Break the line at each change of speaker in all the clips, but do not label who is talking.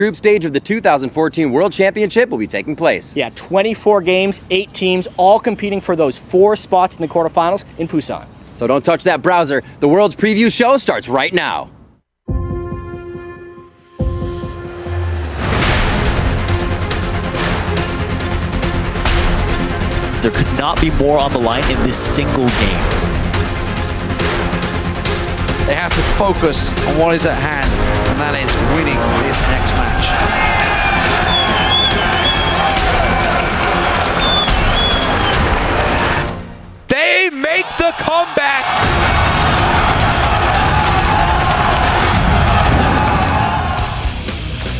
Group stage of the 2014 World Championship will be taking place.
Yeah, 24 games, 8 teams, all competing for those 4 spots in the quarterfinals in Busan.
So don't touch that browser. The World's Preview show starts right now.
There could not be more on the line in this single game.
They have to focus on what is at hand, and that is winning this next match.
They make the comeback!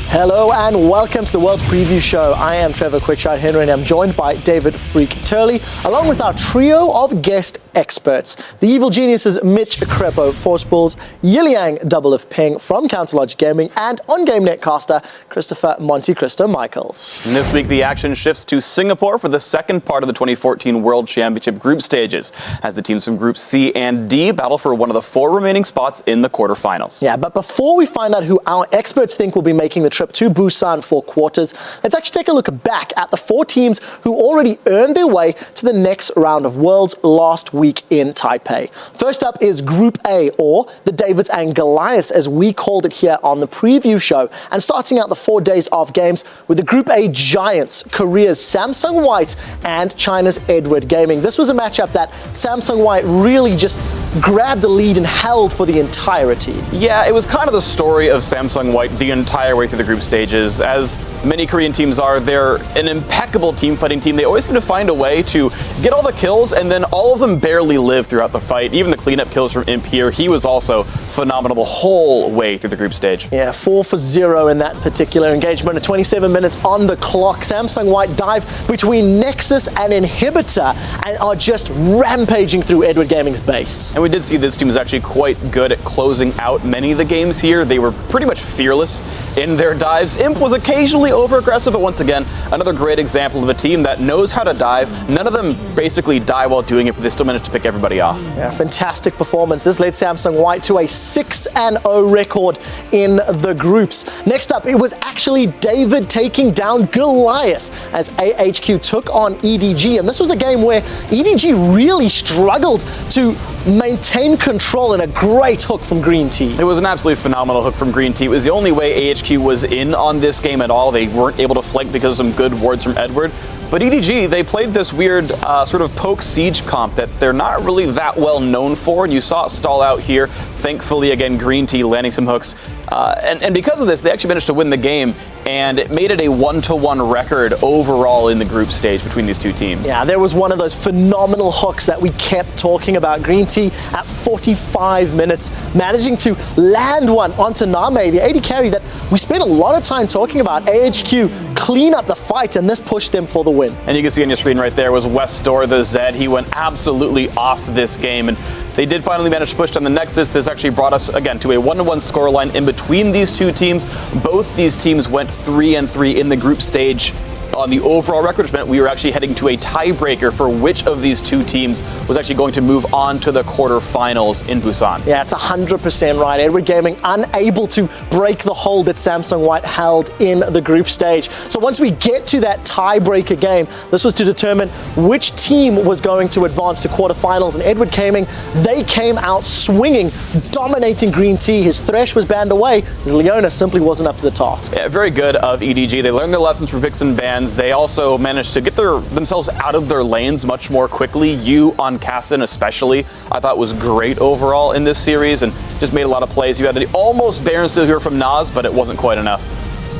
Hello and welcome to the World Preview Show. I am Trevor Quickshot Henry and I'm joined by David Freak Turley, along with our trio of guest experts. The evil geniuses Mitch Crepo, Force Bulls, Yiliang Double of Ping from Counterlogic Gaming, and on-game netcaster Christopher Monte Cristo Michaels.
And this week the action shifts to Singapore for the second part of the 2014 World Championship group stages, as the teams from Groups C and D battle for one of the 4 remaining spots in the quarterfinals.
Yeah, but before we find out who our experts think will be making the trip to Busan for quarters, let's actually take a look back at the 4 teams who already earned their way to the next round of Worlds last week in Taipei. First up is Group A, or the Davids and Goliaths as we called it here on the preview show, and starting out the 4 days of games with the Group A giants, Korea's Samsung White and China's Edward Gaming. This was a matchup that Samsung White really just grabbed the lead and held for the entirety.
Yeah, it was kind of the story of Samsung White the entire way through the group stages. As many Korean teams are, they're an impeccable team fighting team. They always seem to find a way to get all the kills, and then all of them barely live throughout the fight. Even the cleanup kills from Imp here, he was also phenomenal the whole way through the group stage.
Yeah, 4 for 0 in that particular engagement. At 27 minutes on the clock, Samsung White dive between Nexus and Inhibitor and are just rampaging through Edward Gaming's base.
And we did see this team was actually quite good at closing out many of the games here. They were pretty much fearless in their dives. Imp was occasionally over-aggressive, but once again, another great example of a team that knows how to dive. None of them basically die while doing it, but they still managed to pick everybody off.
Yeah, fantastic performance. This led Samsung White to a 6-0 record in the groups. Next up, it was actually David taking down Goliath as AHQ took on EDG, and this was a game where EDG really struggled to maintain control, and a great hook from Green Tea.
It was an absolutely phenomenal hook from Green Tea. It was the only way AHQ was in on this game at all. They weren't able to flank because of some good wards from Edward. But EDG, they played this weird sort of poke siege comp that they're not really that well known for, and you saw it stall out here. Thankfully, again, Green Tea landing some hooks. And because of this, they actually managed to win the game, and it made it a 1-to-1 record overall in the group stage between these two teams.
Yeah, there was one of those phenomenal hooks that we kept talking about. Green Tea at 45 minutes, managing to land one onto Name, the AD carry that we spent a lot of time talking about. AHQ clean up the fight, and this pushed them for the win.
And you can see on your screen right there was Westor, the Zed. He went absolutely off this game, and they did finally manage to push down the Nexus. This actually brought us, again, to a 1-to-1 scoreline in between these two teams. Both these teams went 3-3 in the group stage on the overall record, which meant we were actually heading to a tiebreaker for which of these two teams was actually going to move on to the quarterfinals in Busan.
Yeah, it's 100% right. Edward Gaming unable to break the hold that Samsung White held in the group stage. So once we get to that tiebreaker game, this was to determine which team was going to advance to quarterfinals, and Edward Gaming, they came out swinging, dominating Green Tea. His Thresh was banned away as Leona simply wasn't up to the task.
Yeah, very good of EDG. They learned their lessons from picks and bans. They also managed to get themselves out of their lanes much more quickly. You on Caston especially, I thought was great overall in this series and just made a lot of plays. You had the almost Baron steal here from Nas, but it wasn't quite enough.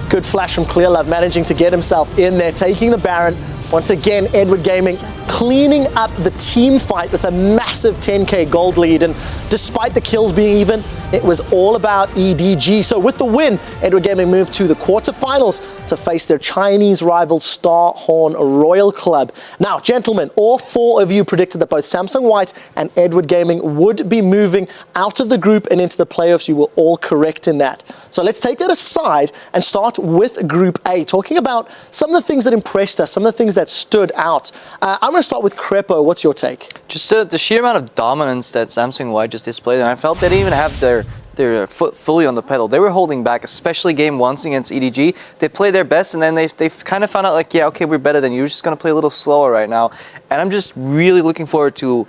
Good flash from Clearlove, managing to get himself in there, taking the Baron. Once again, Edward Gaming cleaning up the team fight with a massive 10k gold lead, and despite the kills being even, it was all about EDG. So with the win, Edward Gaming moved to the quarterfinals to face their Chinese rival Starhorn Royal Club. Now, gentlemen, all 4 of you predicted that both Samsung White and Edward Gaming would be moving out of the group and into the playoffs. You were all correct in that. So let's take that aside and start with Group A, talking about some of the things that impressed us, some of the things that stood out. I'm going to start with Crepo. What's your take?
Just the sheer amount of dominance that Samsung White just displayed, and I felt they didn't even have their their foot fully on the pedal. They were holding back, especially game 1 against EDG. They played their best, and then they kind of found out like, yeah, okay, we're better than you. We're just gonna play a little slower right now. And I'm just really looking forward to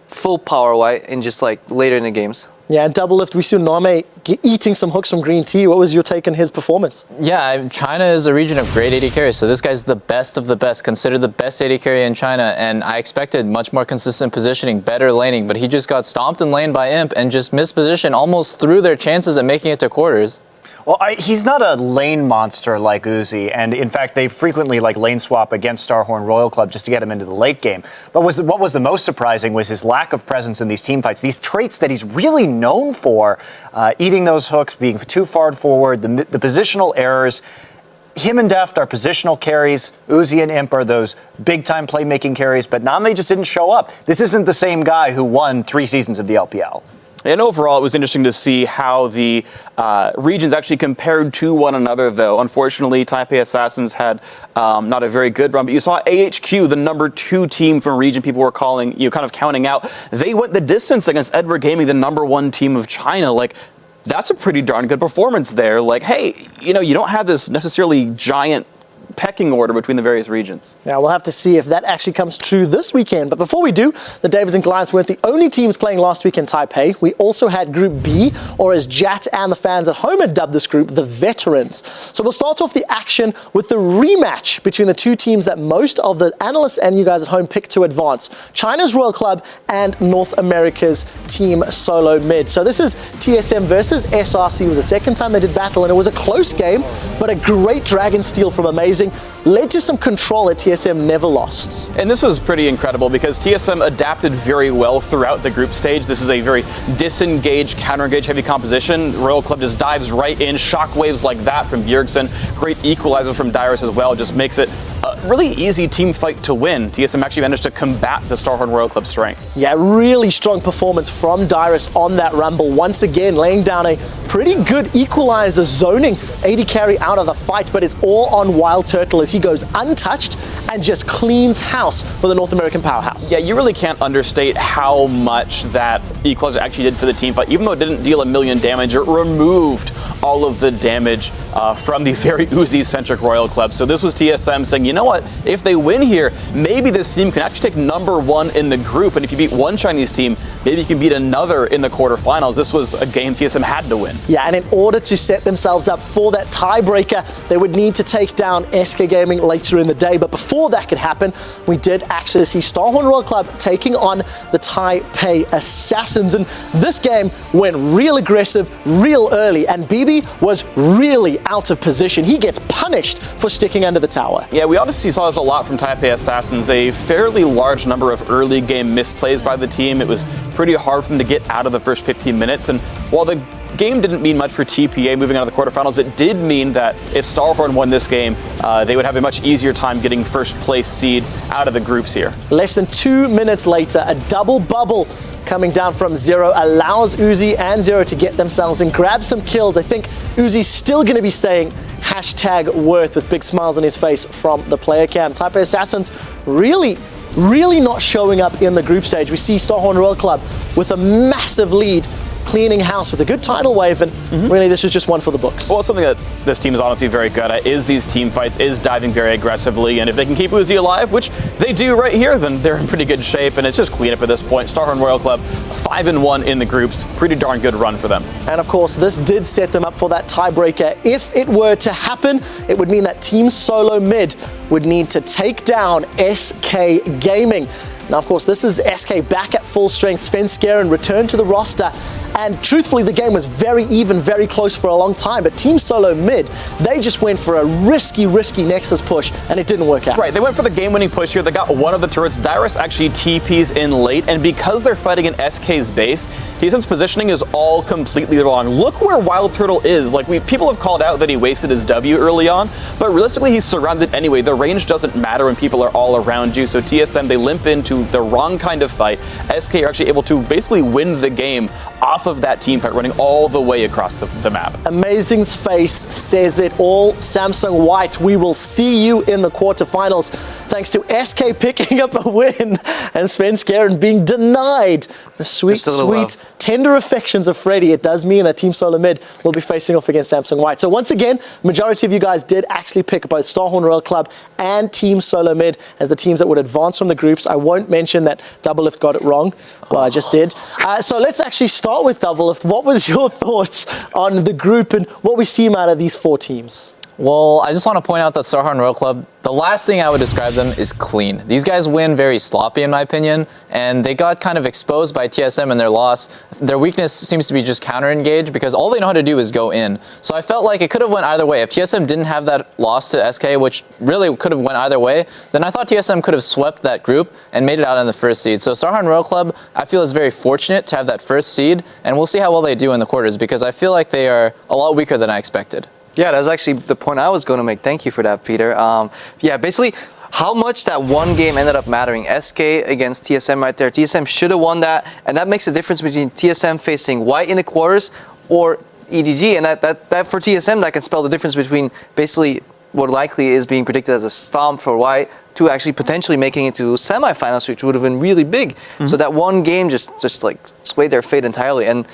full power white and just like later in the games.
Yeah, and double lift, we saw Name eating some hooks from Green Tea. What was your take on his performance?
Yeah, China is a region of great AD carries, so this guy's the best of the best, considered the best AD carry in China, and I expected much more consistent positioning, better laning, but he just got stomped in lane by Imp and just missed position, almost threw their chances at making it to quarters.
Well, he's not a lane monster like Uzi, and in fact, they frequently like lane swap against Starhorn Royal Club just to get him into the late game. But what was the most surprising was his lack of presence in these team fights. These traits that he's really known for, eating those hooks, being too far forward, the positional errors. Him and Deft are positional carries. Uzi and Imp are those big-time playmaking carries, but Name just didn't show up. This isn't the same guy who won 3 seasons of the LPL.
And overall, it was interesting to see how the regions actually compared to one another, though. Unfortunately, Taipei Assassins had not a very good run, but you saw AHQ, the number 2 team from region people were calling, kind of counting out. They went the distance against Edward Gaming, the number 1 team of China. Like, that's a pretty darn good performance there. Like, hey, you don't have this necessarily giant pecking order between the various regions.
Now we'll have to see if that actually comes true this weekend. But before we do, the Davids and Goliaths weren't the only teams playing last week in Taipei. We also had Group B, or as Jat and the fans at home had dubbed this group, the Veterans. So we'll start off the action with the rematch between the 2 teams that most of the analysts and you guys at home picked to advance. China's Royal Club and North America's Team Solo Mid. So this is TSM versus SRC. It was the second time they did battle, and it was a close game, but a great Dragon Steal from Amazing led to some control that TSM never lost.
And this was pretty incredible because TSM adapted very well throughout the group stage. This is a very disengaged, counter-engage heavy composition. Royal Club just dives right in. Shockwaves like that from Bjergsen. Great equalizers from Dyrus as well. Just makes it a really easy team fight to win. TSM actually managed to combat the Starhorn Royal Club strengths.
Yeah, really strong performance from Dyrus on that rumble. Once again, laying down a pretty good equalizer, zoning AD carry out of the fight, but it's all on Wild Turtle as he goes untouched and just cleans house for the North American powerhouse.
Yeah, you really can't understate how much that equalizer actually did for the team fight. Even though it didn't deal a million damage, it removed all of the damage from the very Uzi-centric Royal Club. So this was TSM saying, you know what, if they win here, maybe this team can actually take number 1 in the group, and if you beat one Chinese team, maybe you can beat another in the quarterfinals. This was a game TSM had to win.
Yeah, and in order to set themselves up for that tiebreaker, they would need to take down SK Gaming later in the day. But before that could happen, we did actually see Starhorn Royal Club taking on the Taipei Assassins. And this game went real aggressive, real early, and BB was really out of position. He gets punished for sticking under the tower.
Yeah, we obviously saw this a lot from Taipei Assassins. A fairly large number of early game misplays by the team. It was pretty hard for them to get out of the first 15 minutes. And while the game didn't mean much for TPA moving out of the quarterfinals, it did mean that if Starhorn won this game, they would have a much easier time getting first place seed out of the groups here.
Less than 2 minutes later, a double bubble coming down from Zero allows Uzi and Zero to get themselves and grab some kills. I think Uzi's still going to be saying #worth with big smiles on his face from the player cam. Taipei Assassins really not showing up in the group stage. We see Starhorn Royal Club with a massive lead, cleaning house with a good tidal wave, and really this is just one for the books.
Well, something that this team is honestly very good at is these team fights, is diving very aggressively, and if they can keep Uzi alive, which they do right here, then they're in pretty good shape, and it's just cleanup at this point. Starhorn Royal Club 5-1 in the groups, pretty darn good run for them.
And of course, this did set them up for that tiebreaker. If it were to happen, it would mean that Team Solo Mid would need to take down SK Gaming. Now, of course, this is SK back at full strength. Sven Skeren returned to the roster, and truthfully, the game was very even, very close for a long time, but Team Solo Mid, they just went for a risky Nexus push, and it didn't work out.
Right, they went for the game-winning push here. They got one of the turrets. Dyrus actually TPs in late, and because they're fighting in SK's base, TSM's positioning is all completely wrong. Look where Wild Turtle is. Like, people have called out that he wasted his W early on, but realistically, he's surrounded anyway. The range doesn't matter when people are all around you, so TSM, they limp into the wrong kind of fight. SK are actually able to basically win the game off of that team fight, running all the way across the map.
Amazing's face says it all. Samsung White, we will see you in the quarterfinals. Thanks to SK picking up a win and Sven Skeren being denied the sweet tender affections of Freddy, it does mean that Team Solar Mid will be facing off against Samsung White. So once again, majority of you guys did actually pick both Starhorn Royal Club and Team Solar Mid as the teams that would advance from the groups. I won't mention that Doublelift got it wrong. Well, I just did. So let's actually start with Doublelift. What was your thoughts on the group and what we see out of these 4 teams?
Well, I just want to point out that Starhorn Royal Club, the last thing I would describe them is clean. These guys win very sloppy in my opinion, and they got kind of exposed by TSM in their loss. Their weakness seems to be just counter-engage because all they know how to do is go in. So I felt like it could have went either way. If TSM didn't have that loss to SK, which really could have went either way, then I thought TSM could have swept that group and made it out in the first seed. So Starhorn Royal Club, I feel, is very fortunate to have that first seed, and we'll see how well they do in the quarters because I feel like they are a lot weaker than I expected.
Yeah, that's actually the point I was going to make. Thank you for that, Peter. Yeah, basically, how much that one game ended up mattering. SK against TSM right there. TSM should have won that, and that makes a difference between TSM facing White in the quarters or EDG, and that for TSM, that can spell the difference between basically what likely is being predicted as a stomp for White to actually potentially making it to semifinals, which would have been really big. So that one game just like swayed their fate entirely, and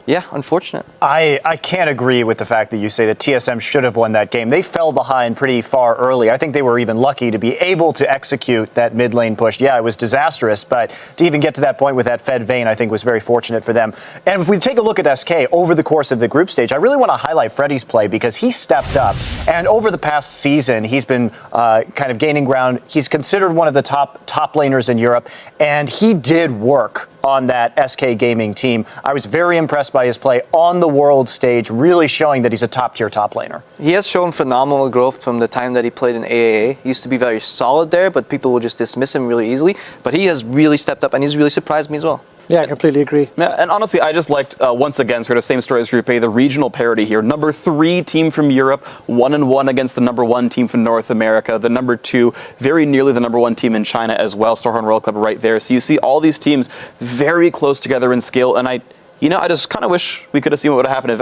yeah, unfortunate.
I can't agree with the fact that you say that TSM should have won that game. They fell behind pretty far early. I think they were even lucky to be able to execute that mid lane push. Yeah, it was disastrous, but to even get to that point with that fed Vayne, I think was very fortunate for them. And if we take a look at SK over the course of the group stage, I really want to highlight Freddy's play because he stepped up. And over the past season, he's been kind of gaining ground. He's considered one of the top laners in Europe, and he did work on that SK Gaming team. I was very impressed by his play on the world stage, really showing that he's a top-tier top laner.
He has shown phenomenal growth from the time that he played in AAA. He used to be very solid there, but people will just dismiss him really easily. But he has really stepped up, and he's really surprised me as well.
Yeah, I completely agree.
Yeah, and honestly, I just liked, once again, sort of same story as Group A, the regional parity here. Number 3 team from Europe, 1-1 against the number 1 team from North America. The number 2, very nearly the number 1 team in China as well. Starhorn Royal Club right there. So you see all these teams very close together in skill, and I just kind of wish we could have seen what would have happened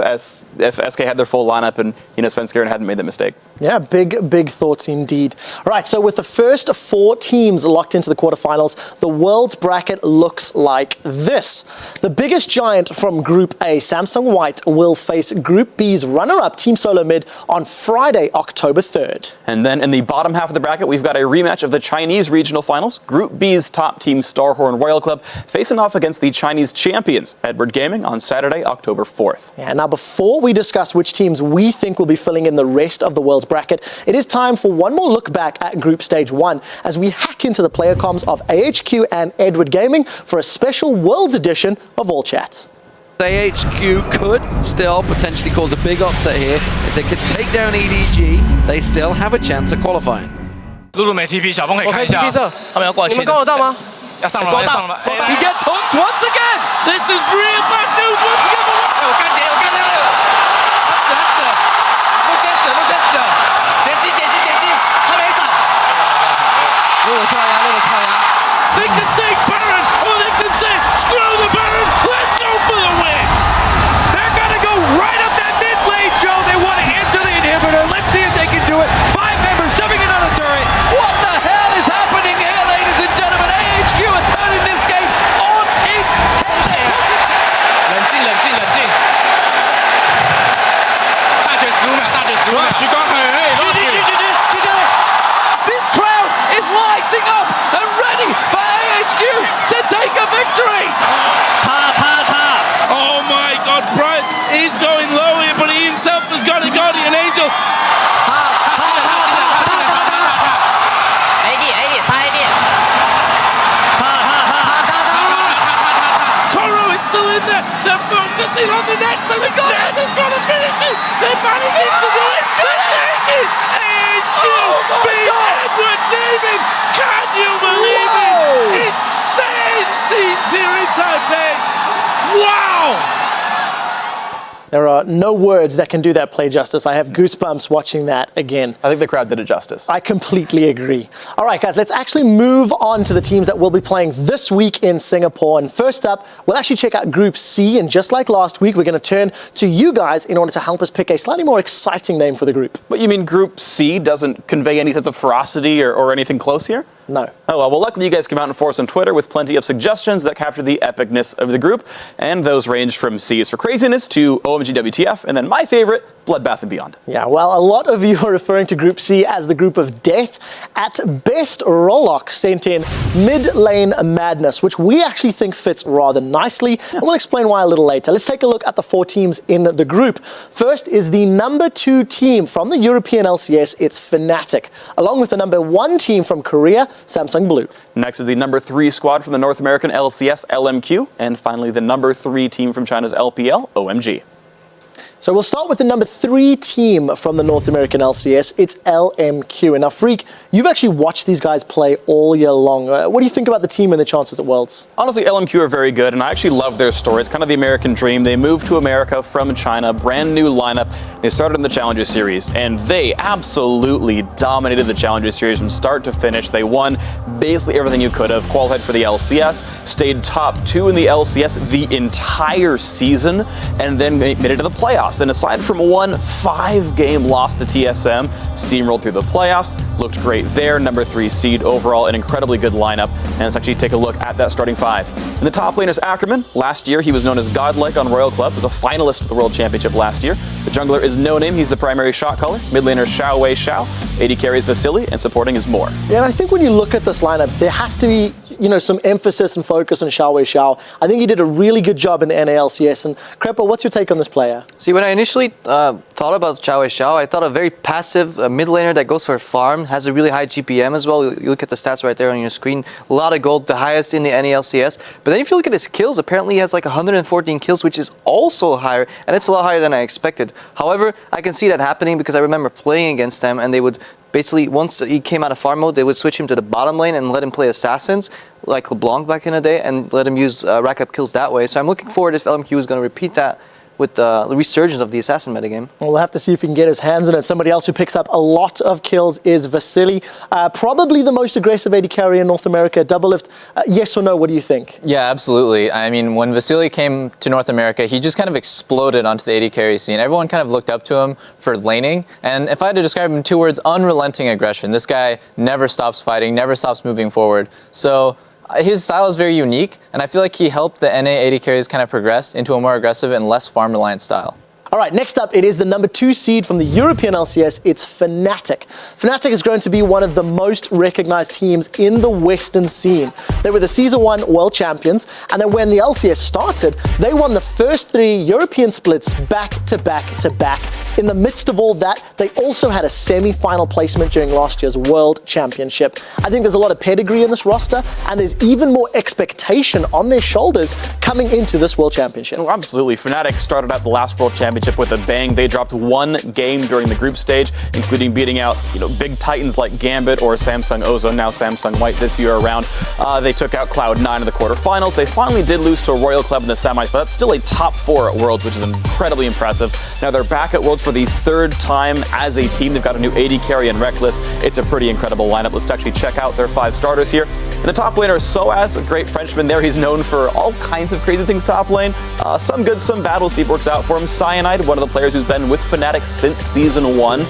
if SK had their full lineup and, Svenskeren hadn't made that mistake.
Yeah, big thoughts indeed. All right, so with the first 4 teams locked into the quarterfinals, the world's bracket looks like this. The biggest giant from Group A, Samsung White, will face Group B's runner-up, Team Solar Mid, on Friday, October 3rd.
And then in the bottom half of the bracket, we've got a rematch of the Chinese regional finals. Group B's top team, Starhorn Royal Club, facing off against the Chinese champions, Edward Gaming, on Saturday, October 4th.
Yeah, now before we discuss which teams we think will be filling in the rest of the world's bracket, it is time for one more look back at Group Stage 1 as we hack into the player comms of AHQ and Edward Gaming for a special Worlds edition of All Chat.
AHQ could still potentially cause a big upset here. If they could take down EDG, they still have a chance of qualifying.
露露美 TP， 小峰可以看一下，他们要过来，你们跟得到吗？要上了，要上了。He
gets hooked once again. This is real bad news once again.
我干姐，我干那个，他死，陆先死了，解析，他没闪。露露出来呀，露露出来呀。
They can take Baron, or they can say, screw the Baron, let's go for the win. They're gonna go right up that mid lane, Joe. They want to answer the inhibitor. Let's see if they can do it. 5 members shoving another turret. What the hell is happening here, ladies and gentlemen? AHQ are turning this game on its head.
冷静，大绝15秒，许光很去。
This crowd is lighting up and ready for AHQ to take a victory. Oh my God, Bryce, he's going low here, but he himself has got a guardian angel. Koro is still in there. They're focusing on the next. And the Nets has got to finish it. They're managing to do it. They're taking AHQ. Edward Gaming. Can you believe it? Insane scenes here in Taipei. Wow.
There are no words that can do that play justice. I have goosebumps watching that again.
I think the crowd did it justice.
I completely agree. All right, guys, let's actually move on to the teams that will be playing this week in Singapore. And first up, we'll actually check out Group C. And just like last week, we're going to turn to you guys in order to help us pick a slightly more exciting name for the group.
But you mean Group C doesn't convey any sense of ferocity or anything close here?
No.
Oh, well, luckily you guys came out in force on Twitter with plenty of suggestions that capture the epicness of the group. And those range from C is for craziness to OMG WTF, and then my favorite, Bloodbath & Beyond.
Yeah, well, a lot of you are referring to Group C as the group of death. At best, Rollock sent in mid lane madness, which we actually think fits rather nicely, and we'll explain why a little later. Let's take a look at the 4 teams in the group. First is the number 2 team from the European LCS, it's Fnatic, along with the number 1 team from Korea, Samsung Blue.
Next is the number 3 squad from the North American LCS, LMQ, and finally the number 3 team from China's LPL, OMG.
So we'll start with the number 3 team from the North American LCS. It's LMQ. And now, Freak, you've actually watched these guys play all year long. What do you think about the team and the chances at Worlds?
Honestly, LMQ are very good, and I actually love their story. It's kind of the American dream. They moved to America from China, brand new lineup. They started in the Challenger Series, and they absolutely dominated the Challenger Series from start to finish. They won basically everything you could have, qualified for the LCS, stayed top 2 in the LCS the entire season, and then made it to the playoffs. And aside from one 5-game loss to TSM, steamrolled through the playoffs, looked great there, number 3 seed overall, an incredibly good lineup. And let's actually take a look at that starting 5. In the top lane is Ackerman. Last year, he was known as Godlike on Royal Club, was a finalist for the World Championship last year. The jungler is No Name, he's the primary shot caller. Mid laner Xiao Wei Xiao. AD carries Vasily, and supporting is Moore.
Yeah, and I think when you look at this lineup, there has to be some emphasis and focus on Xiao Wei Xiao. I think he did a really good job in the NALCS. And Crepo, what's your take on this player?
See, when I initially thought about Xiao Wei Xiao, I thought a very passive mid laner that goes for farm, has a really high GPM as well. You look at the stats right there on your screen, a lot of gold, the highest in the NALCS. But then if you look at his kills, apparently he has like 114 kills, which is also higher, and it's a lot higher than I expected. However, I can see that happening because I remember playing against them, and they would basically, once he came out of farm mode, they would switch him to the bottom lane and let him play assassins, like LeBlanc back in the day, and let him use rack up kills that way. So I'm looking forward if LMQ is going to repeat that with the resurgence of the assassin metagame.
Well, we'll have to see if he can get his hands on it. Somebody else who picks up a lot of kills is Vasily. Probably the most aggressive AD carry in North America. Doublelift, yes or no, what do you think?
Yeah, absolutely. I mean, when Vasily came to North America, he just kind of exploded onto the AD carry scene. Everyone kind of looked up to him for laning. And if I had to describe him in 2 words, unrelenting aggression. This guy never stops fighting, never stops moving forward. So his style is very unique, and I feel like he helped the NA AD carries kind of progress into a more aggressive and less farm-reliant style.
All right, next up, it is the number 2 seed from the European LCS. It's Fnatic. Fnatic has grown to be one of the most recognized teams in the Western scene. They were the Season 1 World Champions, and then when the LCS started, they won the first 3 European splits back to back to back. In the midst of all that, they also had a semi-final placement during last year's World Championship. I think there's a lot of pedigree in this roster, and there's even more expectation on their shoulders coming into this World Championship.
Oh, absolutely. Fnatic started out the last World Championship with a bang. They dropped 1 game during the group stage, including beating out big titans like Gambit or Samsung Ozone, now Samsung White this year around. They took out Cloud9 in the quarterfinals. They finally did lose to Royal Club in the semis, but that's still a top 4 at Worlds, which is incredibly impressive. Now they're back at Worlds for the 3rd time as a team. They've got a new AD carry and Reckless. It's a pretty incredible lineup. Let's actually check out their 5 starters here. In the top laner, Soaz, a great Frenchman there. He's known for all kinds of crazy things top lane. Some good, some bad. We'll see if it works out for him. Cyanide, one of the players who's been with Fnatic since Season 1.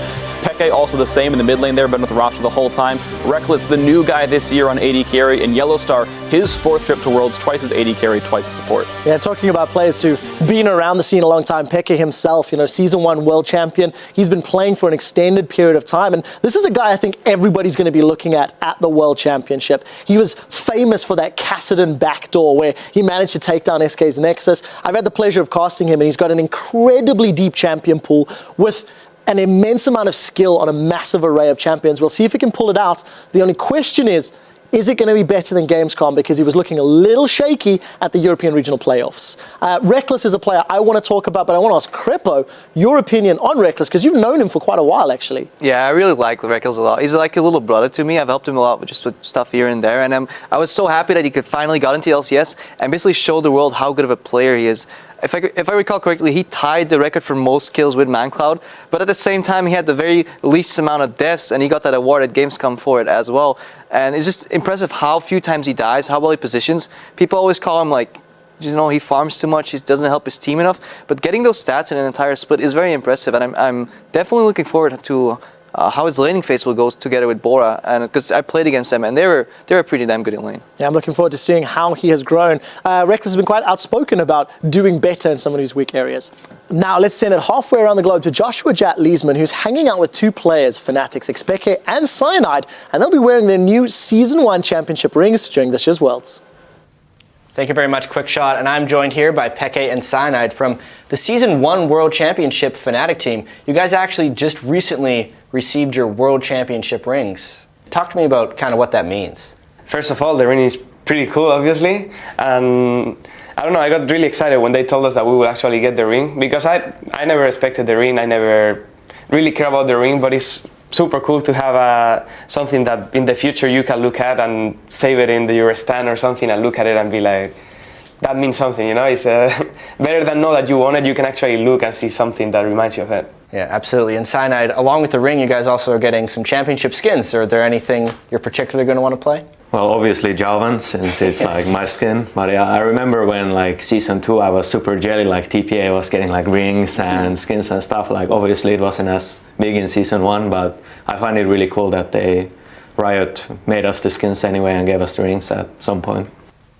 Peke also the same in the mid lane there, been with the roster the whole time. Reckless, the new guy this year on AD carry, and Yellowstar, his 4th trip to Worlds, twice as AD carry, twice as support.
Yeah, talking about players who've been around the scene a long time, Peke himself, Season 1 World Champion, he's been playing for an extended period of time, and this is a guy I think everybody's going to be looking at the World Championship. He was famous for that Kassadin backdoor where he managed to take down SK's Nexus. I've had the pleasure of casting him, and he's got an incredibly deep champion pool with an immense amount of skill on a massive array of champions. We'll see if he can pull it out. The only question is it going to be better than Gamescom? Because he was looking a little shaky at the European Regional Playoffs. Reckless is a player I want to talk about, but I want to ask Crepo your opinion on Reckless, because you've known him for quite a while, actually.
Yeah, I really like Reckless a lot. He's like a little brother to me. I've helped him a lot with stuff here and there, and I was so happy that he could finally got into LCS and basically show the world how good of a player he is. if I recall correctly, he tied the record for most kills with ManCloud, but at the same time, he had the very least amount of deaths, and he got that award at Gamescom for it as well. And it's just impressive how few times he dies, how well he positions. People always call him like, he farms too much, he doesn't help his team enough, but getting those stats in an entire split is very impressive, and I'm definitely looking forward to how his laning phase will go together with Bora, and because I played against them and they were pretty damn good in lane.
Yeah, I'm looking forward to seeing how he has grown. Reckless has been quite outspoken about doing better in some of these weak areas. Now let's send it halfway around the globe to Joshua Jat Leesman, who's hanging out with two players, Fnatic's Xpeke and Cyanide, and they'll be wearing their new Season 1 Championship rings during this year's Worlds.
Thank you very much, Quickshot. And I'm joined here by Peke and Cyanide from the Season 1 World Championship Fnatic team. You guys actually just recently received your World Championship rings. Talk to me about kind of what that means.
First of all, the ring is pretty cool, obviously. And I don't know, I got really excited when they told us that we would actually get the ring, because I never expected the ring. I never really care about the ring, but it's super cool to have something that in the future you can look at and save it in your stand or something and look at it and be like, that means something, It's better than know that you want it. You can actually look and see something that reminds you of it.
Yeah, absolutely. And Cyanide, along with the ring, you guys also are getting some championship skins. Are there anything you're particularly going to want to play?
Well, obviously Jalvan, since it's like my skin. But yeah, I remember when like Season 2, I was super jelly, like TPA was getting like rings and skins and stuff. Like obviously it wasn't as big in Season 1, but I find it really cool that Riot made us the skins anyway and gave us the rings at some point.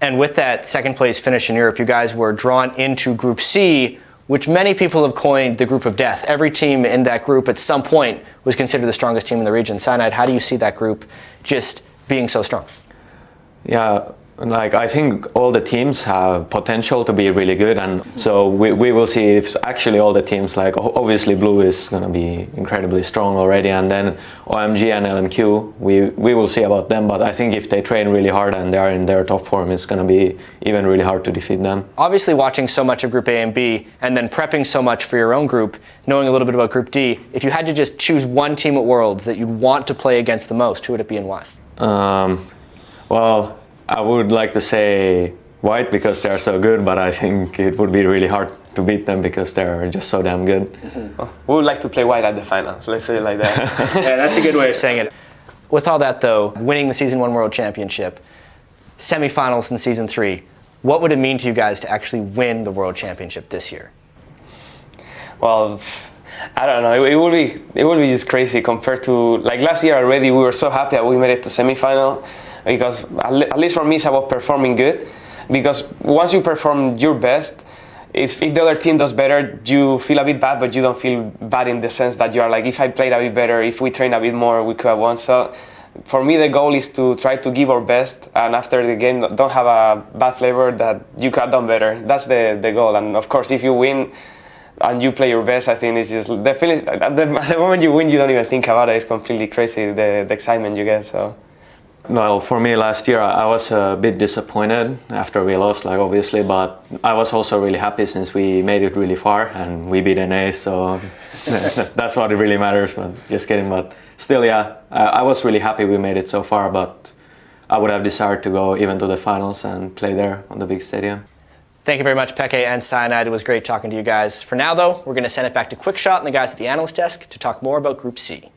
And with that second place finish in Europe, you guys were drawn into Group C, which many people have coined the group of death. Every team in that group at some point was considered the strongest team in the region. Cyanide, how do you see that group just being so strong?
Yeah, like I think all the teams have potential to be really good, and so we will see if actually all the teams, like obviously Blue is going to be incredibly strong already, and then OMG and LMQ, we will see about them, but I think if they train really hard and they are in their top form, it's going to be even really hard to defeat them.
Obviously watching so much of Group A and B, and then prepping so much for your own group, knowing a little bit about Group D, if you had to just choose one team at Worlds that you'd want to play against the most, who would it be and why?
Well, I would like to say White because they're so good, but I think it would be really hard to beat them because they're just so damn good.
Mm-hmm. We would like to play White at the finals, let's say it like that.
Yeah, that's a good way of saying it. With all that though, winning the Season 1 World Championship, semifinals in Season 3, what would it mean to you guys to actually win the World Championship this year?
Well, I don't know. It would be just crazy compared to like last year already. We were so happy that we made it to semifinal, because at least for me it's about performing good. Because once you perform your best, if the other team does better, you feel a bit bad, but you don't feel bad in the sense that you are like, if I played a bit better, if we trained a bit more, we could have won. So for me, the goal is to try to give our best, and after the game, don't have a bad flavor that you could have done better. That's the goal. And of course, if you win and you play your best, I think it's just the feeling. At the moment you win, you don't even think about it. It's completely crazy, the excitement you get. So.
Well, for me last year, I was a bit disappointed after we lost, like obviously, but I was also really happy since we made it really far and we beat NA, so that's what it really matters, but just kidding. But still, yeah, I was really happy we made it so far, but I would have desired to go even to the finals and play there on the big stadium.
Thank you very much, Peke and Cyanide. It was great talking to you guys. For now, though, we're going to send it back to Quickshot and the guys at the analyst desk to talk more about Group C.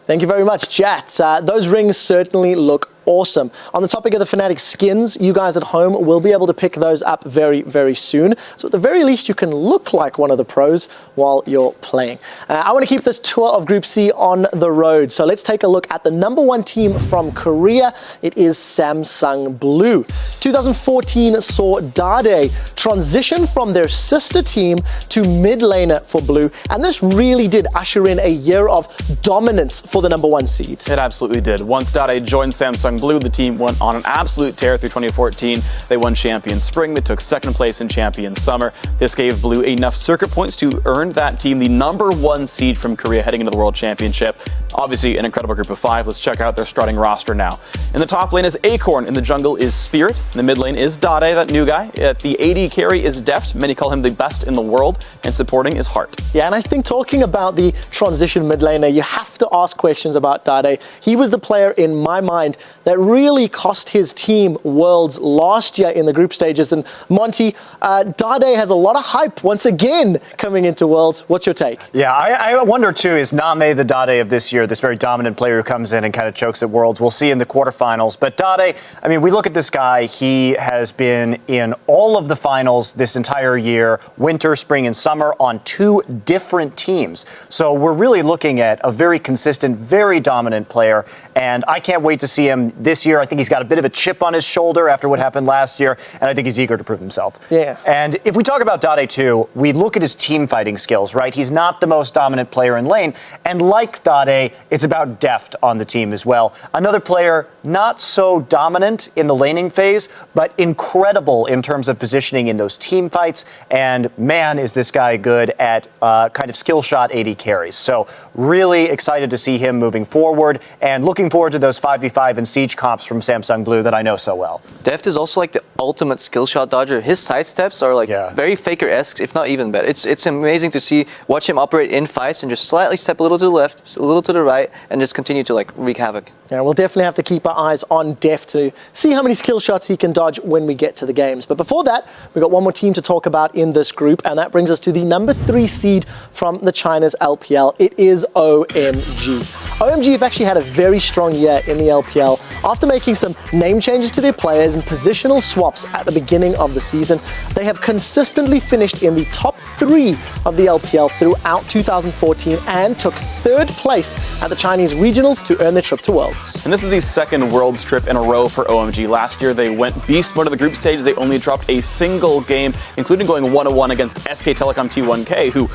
Thank you very much, Jat. Those rings certainly look awesome. On the topic of the Fnatic skins, you guys at home will be able to pick those up very, very soon. So at the very least, you can look like one of the pros while you're playing. I want to keep this tour of Group C on the road. So let's take a look at the #1 team from Korea. It is Samsung Blue. 2014 saw Dade transition from their sister team to mid laner for Blue. And this really did usher in a year of dominance for the #1 seed.
It absolutely did. Once Dade joined Samsung Blue, the team went on an absolute tear through 2014. They won Champion Spring, they took second place in Champion Summer. This gave Blue enough circuit points to earn that team the #1 seed from Korea heading into the World Championship. Obviously, an incredible group of 5. Let's check out their starting roster now. In the top lane is Acorn. In the jungle is Spirit. In the mid lane is Dade, that new guy. At the AD carry is Deft. Many call him the best in the world. And supporting is Heart.
Yeah, and I think talking about the transition mid laner, you have to ask questions about Dade. He was the player in my mind that really cost his team Worlds last year in the group stages. And Monty, Dade has a lot of hype once again coming into Worlds. What's your take?
Yeah, I wonder too, is Name the Dade of this year, this very dominant player who comes in and kind of chokes at Worlds? We'll see in the quarterfinals. But Dade, I mean, we look at this guy, he has been in all of the finals this entire year, winter, spring, and summer on 2 different teams. So we're really looking at a very consistent, very dominant player. And I can't wait to see him this year. I think he's got a bit of a chip on his shoulder after what happened last year. And I think he's eager to prove himself.
Yeah.
And if we talk about Dade too, we look at his team fighting skills, right? He's not the most dominant player in lane. And like Dade, it's about deft on the team as well. Another player not so dominant in the laning phase, but incredible in terms of positioning in those team fights. And man, is this guy good at kind of skill shot AD carries. So really excited to see him moving forward and looking forward to those 5v5 and Siege comps from Samsung Blue that I know so well.
Deft is also like the ultimate skill shot dodger. His sidesteps are like very Faker-esque, if not even better. It's amazing to watch him operate in fights and just slightly step a little to the left, a little to the right, and just continue to like wreak havoc.
Yeah, we'll definitely have to keep our eyes on Deft to see how many skill shots he can dodge when we get to the games. But before that, we've got one more team to talk about in this group, and that brings us to the number 3 seed from the China's LPL. It is OMG. OMG have actually had a very strong year in the LPL after making some name changes to their players and positional swaps at the beginning of the season. They have consistently finished in the top 3 of the LPL throughout 2014 and took 3rd place at the Chinese regionals to earn their trip to Worlds.
And this is the 2nd Worlds trip in a row for OMG. Last year, they went beast mode of the group stage. They only dropped a single game, including going 1-1 against SK Telecom T1K, who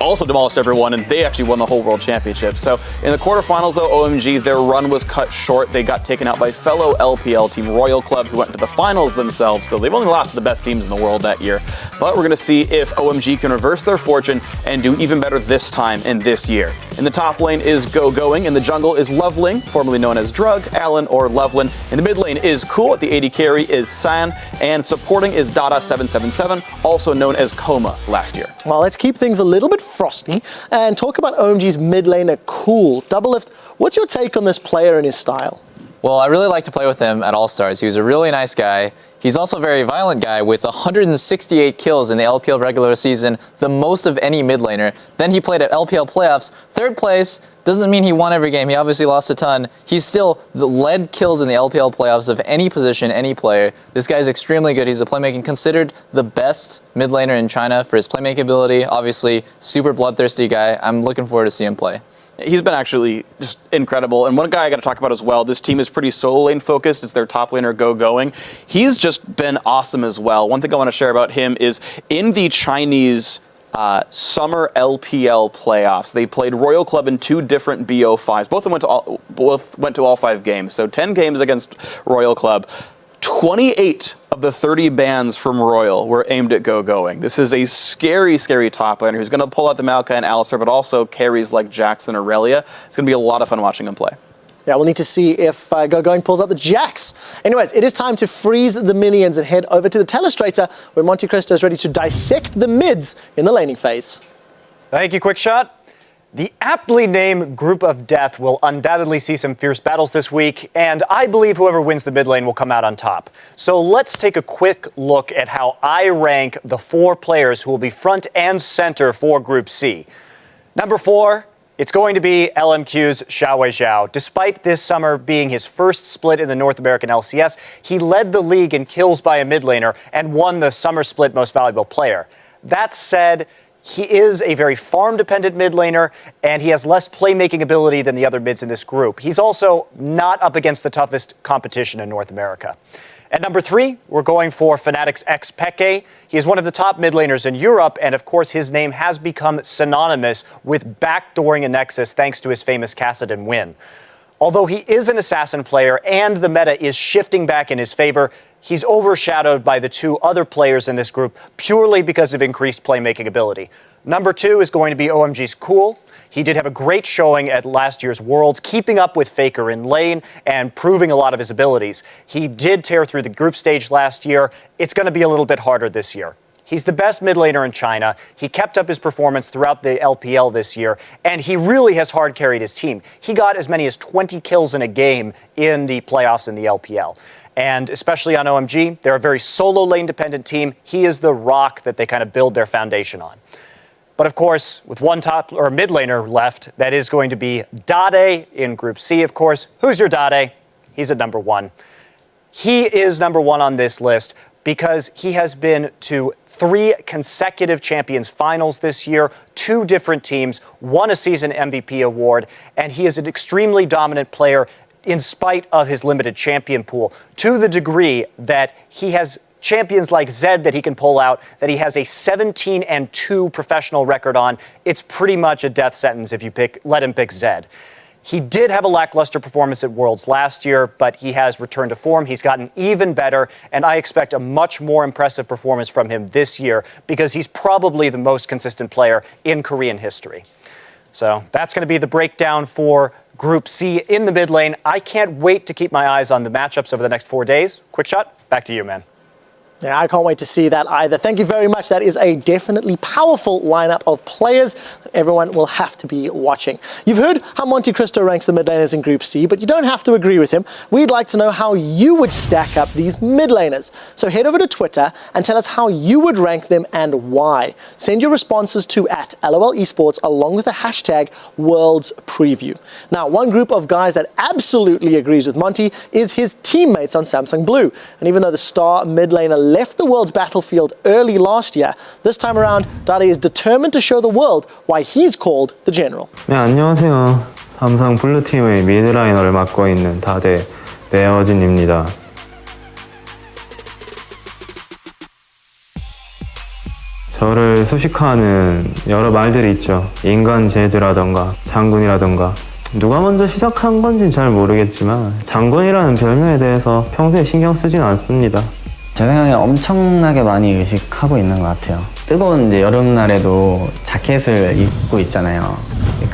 also demolished everyone, and they actually won the whole world championship. So in the quarterfinals, though, OMG, their run was cut short. They got taken out by fellow LPL team Royal Club, who went to the finals themselves. So they've only lost to the best teams in the world that year. But we're going to see if OMG can reverse their fortune and do even better this time and this year. In the top lane is Going. In the jungle is Loveling, formerly known as Drug, Allen, or Loveland. In the mid lane is Cool. At the AD carry is San. And supporting is Dada777, also known as Coma last year.
Well, let's keep things a little bit frosty and talk about OMG's mid laner Cool. Doublelift, what's your take on this player and his style?
Well, I really like to play with him at All Stars. He was a really nice guy. He's also a very violent guy with 168 kills in the LPL regular season, the most of any mid laner. Then he played at LPL playoffs, 3rd place. Doesn't mean he won every game. He obviously lost a ton. He's still the led kills in the LPL playoffs of any position, any player. This guy's extremely good. He's the playmaking, considered the best mid laner in China for his playmaking ability. Obviously, super bloodthirsty guy. I'm looking forward to see him play.
He's been actually just incredible. And one guy I got to talk about as well, this team is pretty solo lane focused. It's their top laner Going. He's just been awesome as well. One thing I want to share about him is in the Chinese summer LPL playoffs, they played Royal Club in 2 different BO5s. Both went to all 5 games. So 10 games against Royal Club. 28 of the 30 bans from Royal were aimed at Going. This is a scary, scary top laner who's going to pull out the Maokai and Alistar, but also carries like Jackson or Aurelia. It's going to be a lot of fun watching him play.
Yeah, we'll need to see if Going pulls out the Jax. Anyways, it is time to freeze the minions and head over to the Telestrator, where Monte Cristo is ready to dissect the mids in the laning phase.
Thank you, Quickshot. The aptly named Group of Death will undoubtedly see some fierce battles this week, and I believe whoever wins the mid lane will come out on top. So let's take a quick look at how I rank the 4 players who will be front and center for Group C. Number 4, it's going to be LMQ's Xiaowei Zhao. Despite this summer being his first split in the North American LCS, he led the league in kills by a mid laner and won the summer split most valuable player. That said, he is a very farm-dependent mid laner, and he has less playmaking ability than the other mids in this group. He's also not up against the toughest competition in North America. At number 3, we're going for Fnatic's X Peke. He is one of the top mid laners in Europe, and of course his name has become synonymous with backdooring a Nexus thanks to his famous Kassadin win. Although he is an assassin player and the meta is shifting back in his favor, he's overshadowed by the 2 other players in this group purely because of increased playmaking ability. Number 2 is going to be OMG's Cool. He did have a great showing at last year's Worlds, keeping up with Faker in lane and proving a lot of his abilities. He did tear through the group stage last year. It's going to be a little bit harder this year. He's the best mid laner in China. He kept up his performance throughout the LPL this year, and he really has hard carried his team. He got as many as 20 kills in a game in the playoffs in the LPL. And especially on OMG, they're a very solo lane dependent team. He is the rock that they kind of build their foundation on. But of course, with one top or mid laner left, that is going to be Dade in Group C, of course. Who's your Dade? He's at number 1. He is number 1 on this list because he has been to 3 consecutive Champions Finals this year, 2 different teams, won a season MVP award, and he is an extremely dominant player in spite of his limited champion pool, to the degree that he has champions like Zed that he can pull out, that he has a 17-2 professional record on. It's pretty much a death sentence if you let him pick Zed. He did have a lackluster performance at Worlds last year, but he has returned to form. He's gotten even better, and I expect a much more impressive performance from him this year because he's probably the most consistent player in Korean history. So that's going to be the breakdown for Group C in the mid lane. I can't wait to keep my eyes on the matchups over the next 4 days. Quick shot, back to you, man.
Yeah, I can't wait to see that either. Thank you very much. That is a definitely powerful lineup of players that everyone will have to be watching. You've heard how Monte Cristo ranks the mid laners in Group C, but you don't have to agree with him. We'd like to know how you would stack up these mid laners. So head over to Twitter and tell us how you would rank them and why. Send your responses to @LOL Esports along with the hashtag Worlds Preview. Now, one group of guys that absolutely agrees with Monty is his teammates on Samsung Blue. And even though the star mid laner left the world's battlefield early last year, this time around, Dade is determined to show the world why he's called the General.
네, 안녕하세요. 삼성 블루팀의 미드라이너를 맡고 있는 다데 네어진입니다. 저를 수식하는 여러 말들이 있죠. 인간 제드라던가 장군이라던가. 누가 먼저 시작한 건지 잘 모르겠지만 장군이라는 별명에 대해서 평소에 신경 쓰진 않습니다.
제 생각에 엄청나게 많이 의식하고 있는 것 같아요. 뜨거운 이제 여름날에도 자켓을 입고 있잖아요.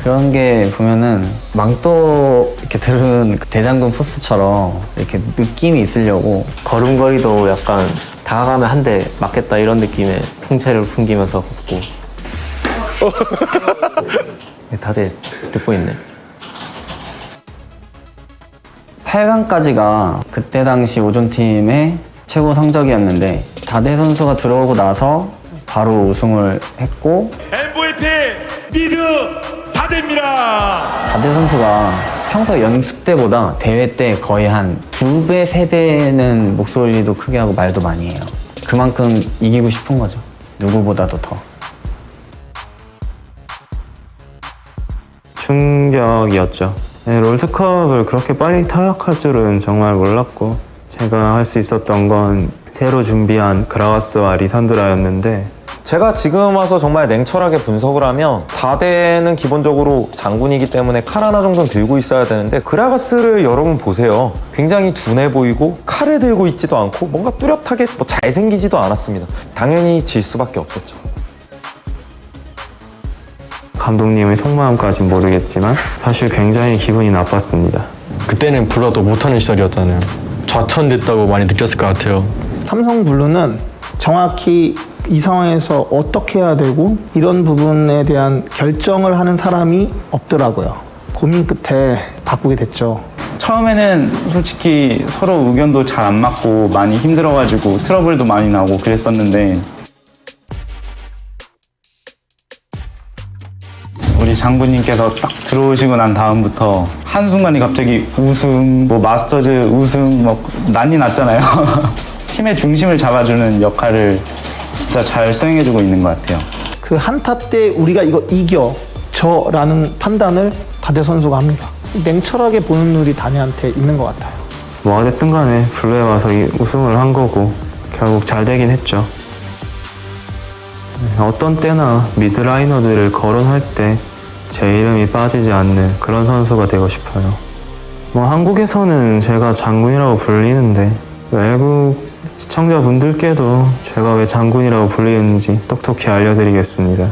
그런 게 보면은 망토 이렇게 들은 대장군 포스처럼 이렇게 느낌이 있으려고
걸음걸이도 약간 다가가면 한 대 맞겠다 이런 느낌의 풍채를 풍기면서 걷고. 다들 듣고 있네.
8강까지가 그때 당시 오존팀의 최고 성적이었는데 다데 선수가 들어오고 나서 바로 우승을 했고
MVP 미드 다데입니다.
다데 선수가 평소 연습 때보다 대회 때 거의 한 2배, 3배는 목소리도 크게 하고 말도 많이 해요. 그만큼 이기고 싶은 거죠. 누구보다도 더.
충격이었죠. 네, 롤드컵을 그렇게 빨리 탈락할 줄은 정말 몰랐고 제가 할 수 있었던 건 새로 준비한 그라가스와 리산드라였는데
제가 지금 와서 정말 냉철하게 분석을 하면 다데는 기본적으로 장군이기 때문에 칼 하나 정도는 들고 있어야 되는데 그라가스를 여러분 보세요. 굉장히 둔해 보이고 칼을 들고 있지도 않고 뭔가 뚜렷하게 잘생기지도 않았습니다. 당연히 질 수밖에 없었죠.
감독님의 속마음까진 모르겠지만 사실 굉장히 기분이 나빴습니다.
그때는 불러도 못하는 시절이었잖아요. 좌천됐다고 많이 느꼈을 것 같아요.
삼성 블루는 정확히 이 상황에서 어떻게 해야 되고 이런 부분에 대한 결정을 하는 사람이 없더라고요. 고민 끝에 바꾸게 됐죠.
처음에는 솔직히 서로 의견도 잘 안 맞고 많이 힘들어가지고 트러블도 많이 나고 그랬었는데 우리 장군님께서 딱 들어오시고 난 다음부터 한순간에 갑자기 우승, 마스터즈 우승 난리 났잖아요. 팀의 중심을 잡아주는 역할을 진짜 잘 수행해주고 있는 것 같아요.
그 한타 때 우리가 이거 이겨줘라는 판단을 다데 선수가 합니다. 냉철하게 보는 눈이 다네한테 있는 것 같아요.
뭐가 됐든 간에 블루에 와서 우승을 한 거고 결국 잘 되긴 했죠. 어떤 때나 미드라이너들을 거론할 때 제 이름이 빠지지 않는 그런 선수가 되고 싶어요. 한국에서는 제가 장군이라고 불리는데 외국 시청자분들께도 제가 왜 장군이라고 불리는지 똑똑히 알려드리겠습니다.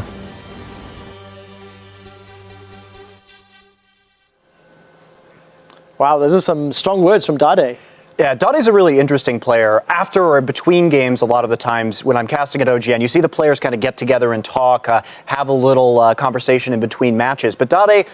Wow, those are some strong words from Dade.
Yeah, Dade's a really interesting player. After or between games, a lot of the times when I'm casting at OGN, you see the players kind of get together and talk, have a little conversation in between matches. But Dade,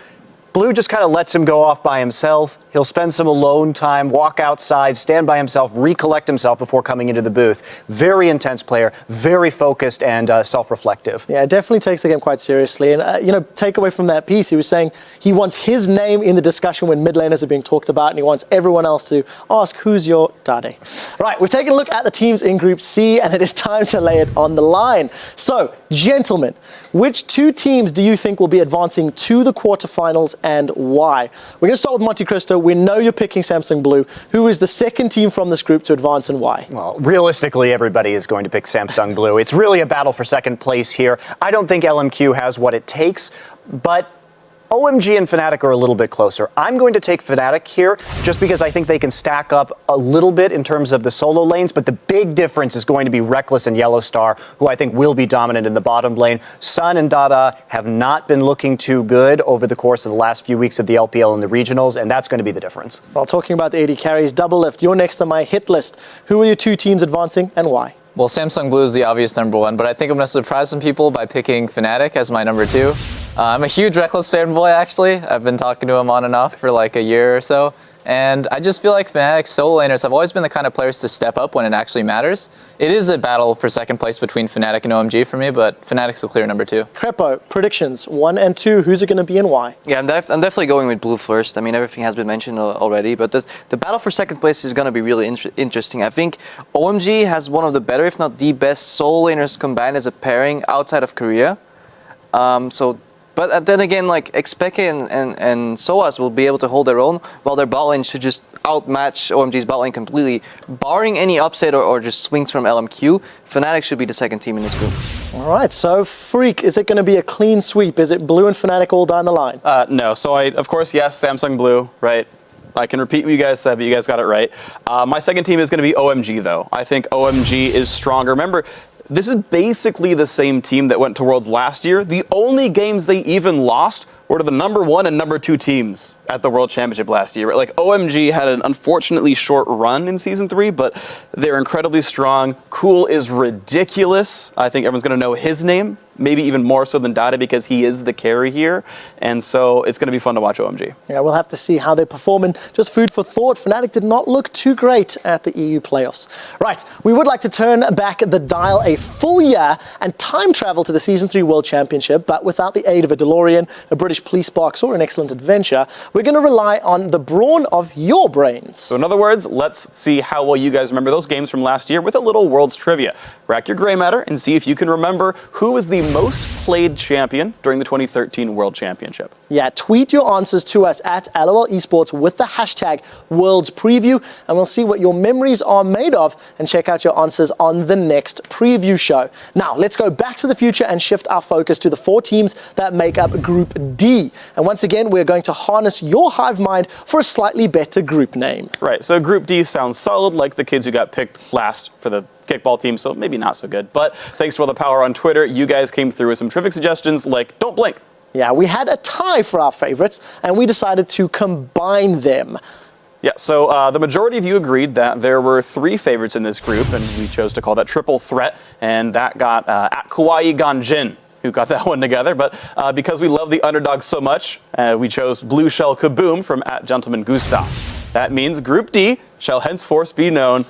Blue just kind of lets him go off by himself. He'll spend some alone time, walk outside, stand by himself, recollect himself before coming into the booth. Very intense player, very focused and self-reflective.
Yeah, definitely takes the game quite seriously. And, take away from that piece, he was saying he wants his name in the discussion when mid laners are being talked about, and he wants everyone else to ask, who's your Dade? Right, we've taken a look at the teams in Group C, and it is time to lay it on the line. So, gentlemen, which two teams do you think will be advancing to the quarterfinals and why? We're going to start with Monte Cristo. We know you're picking Samsung Blue. Who is the second team from this group to advance and why?
Well, realistically, everybody is going to pick Samsung Blue. It's really a battle for second place here. I don't think LMQ has what it takes, but OMG and Fnatic are a little bit closer. I'm going to take Fnatic here just because I think they can stack up a little bit in terms of the solo lanes, but the big difference is going to be Reckless and Yellowstar, who I think will be dominant in the bottom lane. Sun and Dada have not been looking too good over the course of the last few weeks of the LPL and the regionals, and that's going to be the difference.
Well, talking about the AD carries, Double Lift, you're next on my hit list. Who are your two teams advancing and why?
Well, Samsung Blue is the obvious number one, but I think I'm going to surprise some people by picking Fnatic as my number two. I'm a huge Reckless fanboy, actually. I've been talking to him on and off for like a year or so. And I just feel like Fnatic's solo laners have always been the kind of players to step up when it actually matters. It is a battle for second place between Fnatic and OMG for me, but Fnatic's the clear number two.
Crepo, predictions, 1 and 2, who's it going to be and why?
Yeah, I'm definitely going with Blue first. I mean, everything has been mentioned already, but the battle for second place is going to be really interesting. I think OMG has one of the better, if not the best, solo laners combined as a pairing outside of Korea. But then again, like Xpeke and Soaz will be able to hold their own, while their bot lane should just outmatch OMG's bot lane completely. Barring any upset or just swings from LMQ, Fnatic should be the second team in this group.
All right, so Freak, is it going to be a clean sweep? Is it Blue and Fnatic all down the line?
No, so of course, yes, Samsung Blue, right? I can repeat what you guys said, but you guys got it right. My second team is going to be OMG, though. I think OMG is stronger. Remember, this is basically the same team that went to Worlds last year. The only games they even lost were to the number 1 and number 2 teams at the World Championship last year. Like, OMG had an unfortunately short run in Season 3, but they're incredibly strong. Cool is ridiculous. I think everyone's going to know his name, maybe even more so than Dada because he is the carry here. And so it's going to be fun to watch OMG.
Yeah, we'll have to see how they perform. And just food for thought, Fnatic did not look too great at the EU playoffs. Right, we would like to turn back the dial a full year and time travel to the Season 3 World Championship, but without the aid of a DeLorean, a British police box, or an excellent adventure. We're going to rely on the brawn of your brains.
So in other words, let's see how well you guys remember those games from last year with a little Worlds trivia. Rack your gray matter and see if you can remember who was the most played champion during the 2013 World Championship.
Yeah, tweet your answers to us at LOL Esports with the hashtag Worlds Preview, and we'll see what your memories are made of and check out your answers on the next preview show. Now, let's go back to the future and shift our focus to the 4 teams that make up Group D. And once again, we're going to harness your hive mind for a slightly better group name.
Right, so Group D sounds solid, like the kids who got picked last for the kickball team, so maybe not so good. But thanks to all the power on Twitter, you guys came through with some terrific suggestions like Don't Blink.
Yeah, we had a tie for our favorites, and we decided to combine them.
Yeah, so the majority of you agreed that there were 3 favorites in this group, and we chose to call that Triple Threat, and that got at Kawaii Ganjin, who got that one together. But because we love the underdog so much, we chose Blue Shell Kaboom from at Gentleman Gustav. That means Group D shall henceforth be known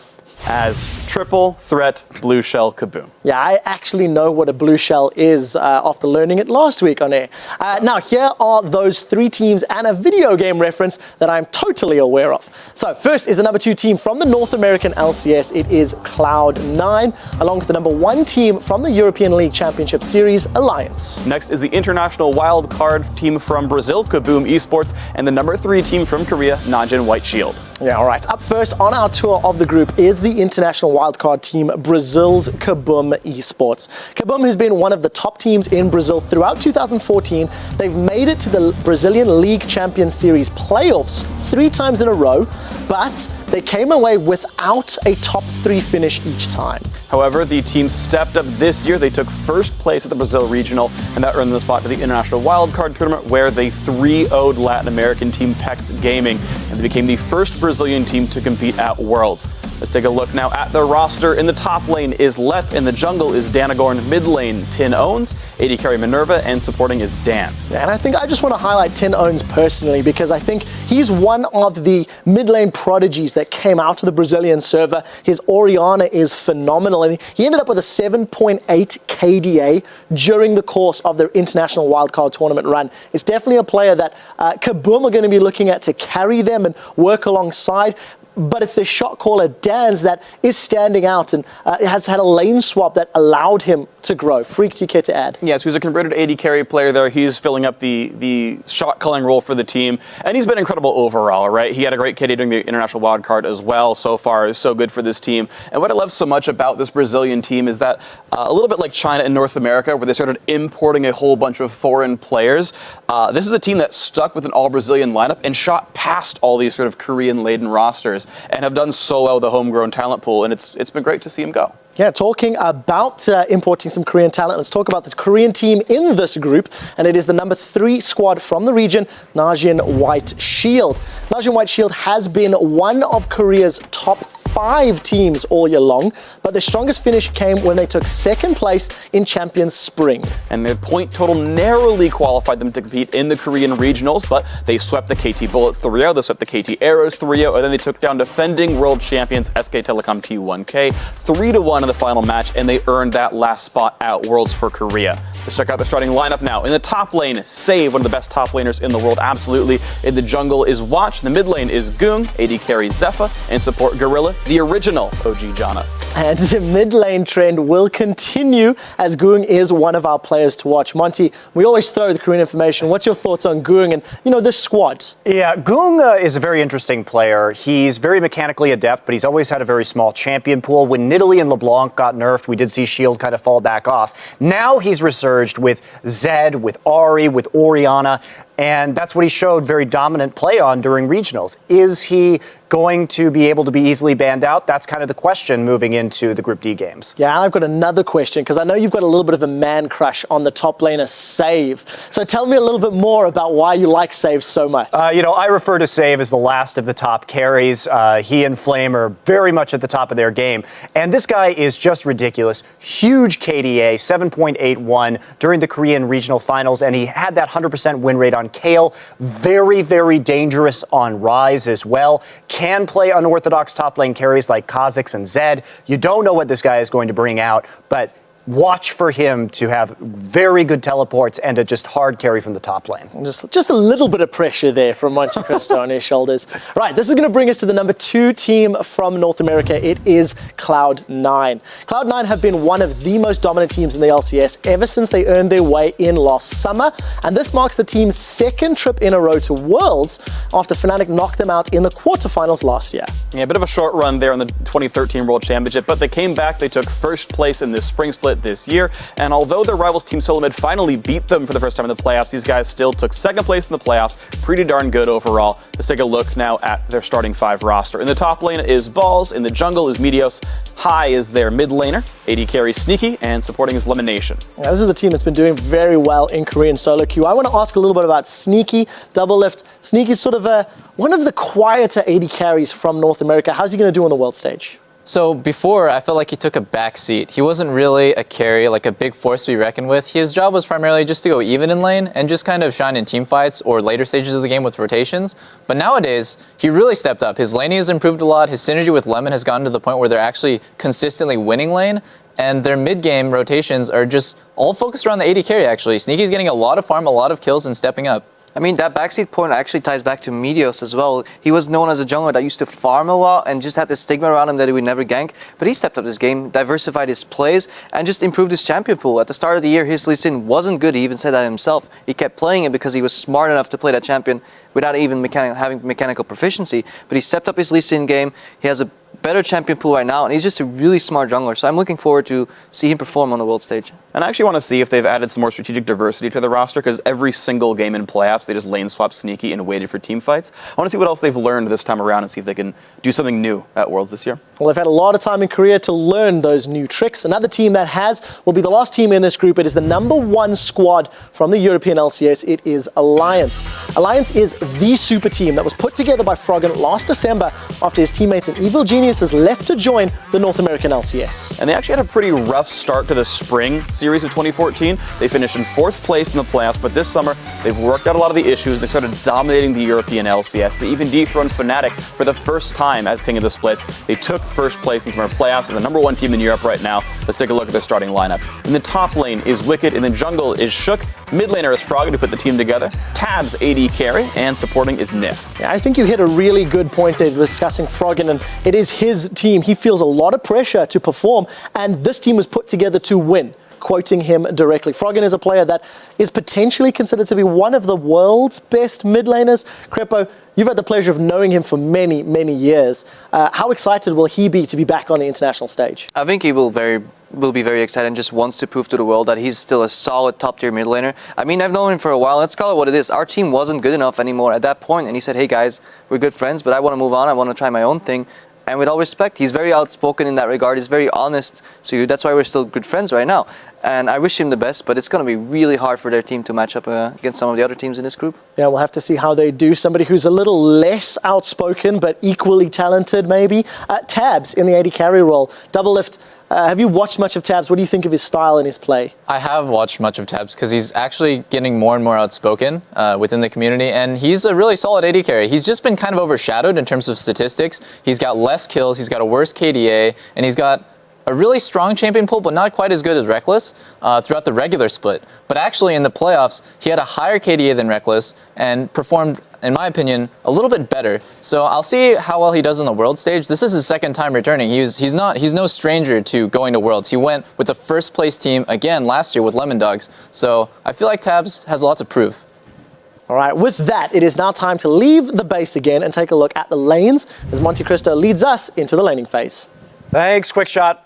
as Triple Threat Blue Shell Kaboom.
Yeah, I actually know what a blue shell is after learning it last week on air. Now, here are those 3 teams and a video game reference that I'm totally aware of. So, first is the number 2 team from the North American LCS. It is Cloud9, along with the number 1 team from the European League Championship Series, Alliance.
Next is the international wild card team from Brazil, Kaboom Esports, and the number 3 team from Korea, Najin White Shield.
Yeah, all right. Up first on our tour of the group is the international wildcard team, Brazil's Kaboom Esports. Kaboom has been one of the top teams in Brazil throughout 2014. They've made it to the Brazilian League Champions Series playoffs 3 times in a row, but they came away without a top 3 finish each time.
However, the team stepped up this year. They took first place at the Brazil Regional, and that earned them the spot to the International Wildcard Tournament, where they 3-0'd Latin American team PEX Gaming, and they became the first Brazilian team to compete at Worlds. Let's take a look now at the roster. In the top lane is Lep, in the jungle is Danagorn, mid lane Tin Owns, AD carry Minerva, and supporting is Dance.
And I think I just want to highlight Tin Owns personally, because I think he's one of the mid lane prodigies that came out of the Brazilian server. His Orianna is phenomenal, and he ended up with a 7.8 KDA during the course of their international wildcard tournament run. It's definitely a player that Kaboom are going to be looking at to carry them and work alongside. But it's the shot caller Dance that is standing out and has had a lane swap that allowed him to grow. Freak, do you care to add?
Yes, he's a converted AD carry player there. He's filling up the shot calling role for the team, and he's been incredible overall, right? He had a great KD during the international wildcard as well. So far, so good for this team. And what I love so much about this Brazilian team is that a little bit like China and North America, where they started importing a whole bunch of foreign players, this is a team that stuck with an all-Brazilian lineup and shot past all these sort of Korean-laden rosters, and have done so well with the homegrown talent pool, and it's been great to see him go.
Yeah, talking about importing some Korean talent, let's talk about the Korean team in this group, and it is the number 3 squad from the region, Najin White Shield. Najin White Shield has been one of Korea's top 5 teams all year long, but their strongest finish came when they took 2nd place in Champions Spring.
And their point total narrowly qualified them to compete in the Korean regionals, but they swept the KT Bullets 3-0, they swept the KT Arrows 3-0, and then they took down defending world champions SK Telecom T1K 3-1 in the final match, and they earned that last spot at Worlds for Korea. Let's check out the starting lineup now. In the top lane, Save, one of the best top laners in the world, absolutely. In the jungle is Watch, in the mid lane is Goong, AD carry Zephyr, and support Gorilla, the original OG Janna.
And the mid lane trend will continue, as Goong is one of our players to watch. Monty, we always throw the Korean information. What's your thoughts on Goong and, this squad?
Yeah, Goong is a very interesting player. He's very mechanically adept, but he's always had a very small champion pool. When Nidalee and LeBlanc got nerfed, we did see Shield kind of fall back off. Now he's resurged with Zed, with Ahri, with Orianna, and that's what he showed very dominant play on during regionals. Is he going to be able to be easily banned out? That's kind of the question moving into the Group D games.
Yeah, and I've got another question, because I know you've got a little bit of a man crush on the top laner Save. So tell me a little bit more about why you like Save so much.
I refer to Save as the last of the top carries. He and Flame are very much at the top of their game. And this guy is just ridiculous. Huge KDA, 7.81 during the Korean regional finals, and he had that 100% win rate on Kayle. Very, very dangerous on Ryze as well. Can play unorthodox top lane carries like Kha'Zix and Zed. You don't know what this guy is going to bring out, but watch for him to have very good teleports and a just hard carry from the top lane.
Just a little bit of pressure there from Monte Cristo on his shoulders. Right, this is going to bring us to the number 2 team from North America. It is Cloud9. Cloud9 have been one of the most dominant teams in the LCS ever since they earned their way in last summer, and this marks the team's 2nd trip in a row to Worlds after Fnatic knocked them out in the quarterfinals last year.
Yeah, a bit of a short run there in the 2013 World Championship, but they came back, they took first place in this spring split this year, and although their rivals Team Solomid finally beat them for the first time in the playoffs, these guys still took 2nd place in the playoffs. Pretty darn good overall. Let's take a look now at their starting 5 roster. In the top lane is Balls, in the jungle is Meteos, High is their mid laner, AD carries Sneaky, and supporting is Lemonation.
Now, this is a team that's been doing very well in Korean solo queue. I want to ask a little bit about Sneaky, Double Lift. Sneaky's sort of one of the quieter AD carries from North America. How's he going to do on the world stage?
So before, I felt like he took a back seat. He wasn't really a carry, like a big force to be reckoned with. His job was primarily just to go even in lane and just kind of shine in team fights or later stages of the game with rotations. But nowadays, he really stepped up. His laning has improved a lot. His synergy with Lemon has gotten to the point where they're actually consistently winning lane. And their mid-game rotations are just all focused around the AD carry, actually. Sneaky's getting a lot of farm, a lot of kills, and stepping up.
I mean, that backseat point actually ties back to Meteos as well. He was known as a jungler that used to farm a lot and just had this stigma around him that he would never gank. But he stepped up this game, diversified his plays, and just improved his champion pool. At the start of the year, his Lee Sin wasn't good. He even said that himself. He kept playing it because he was smart enough to play that champion without even having mechanical proficiency. But he stepped up his Lee Sin game. He has a better champion pool right now, and he's just a really smart jungler. So I'm looking forward to see him perform on the world stage.
And I actually want to see if they've added some more strategic diversity to the roster, because every single game in playoffs, they just lane swapped sneaky and waited for team fights. I want to see what else they've learned this time around and see if they can do something new at Worlds this year.
Well, they've had a lot of time in Korea to learn those new tricks. Another team that will be the last team in this group. It is the #1 squad from the European LCS. It is Alliance. Alliance is the super team that was put together by Froggen last December after his teammates and Evil Geniuses left to join the North American LCS.
And they actually had a pretty rough start to the spring series of 2014. They finished in 4th place in the playoffs, but this summer they've worked out a lot of the issues. They started dominating the European LCS. They even dethroned Fnatic for the first time as King of the Splits. They took first place in summer playoffs and the #1 team in Europe right now. Let's take a look at their starting lineup. In the top lane is Wicked, in the jungle is Shook, mid laner is Froggen, who put the team together, Tabs AD carry, and supporting is Nif.
Yeah, I think you hit a really good point there discussing Froggen, and it is his team. He feels a lot of pressure to perform, and this team was put together to win. Quoting him directly, Froggen is a player that is potentially considered to be one of the world's best mid laners. Crepo, you've had the pleasure of knowing him for many, many years. How excited will he be to be back on the international stage?
I think he will be very excited and just wants to prove to the world that he's still a solid top-tier mid laner. I mean, I've known him for a while. Let's call it what it is. Our team wasn't good enough anymore at that point, and he said, hey guys, we're good friends, but I want to move on. I want to try my own thing. And with all respect, he's very outspoken in that regard. He's very honest. So that's why we're still good friends right now. And I wish him the best, but it's going to be really hard for their team to match up against some of the other teams in this group.
Yeah, we'll have to see how they do. Somebody who's a little less outspoken, but equally talented, maybe. Tabs in the AD carry role. Double lift. Have you watched much of Tabs? What do you think of his style and his play?
I have watched much of Tabs because he's actually getting more and more outspoken within the community, and he's a really solid AD carry. He's just been kind of overshadowed in terms of statistics. He's got less kills, he's got a worse KDA, and he's got a really strong champion pool, but not quite as good as Reckless throughout the regular split. But actually in the playoffs, he had a higher KDA than Reckless and performed, in my opinion, a little bit better. So I'll see how well he does on the world stage. This is his second time returning. He's no stranger to going to Worlds. He went with the first place team again last year with Lemon Dogs. So I feel like Tabs has a lot to prove.
All right, with that, it is now time to leave the base again and take a look at the lanes as Monte Cristo leads us into the laning phase.
Thanks, Quickshot.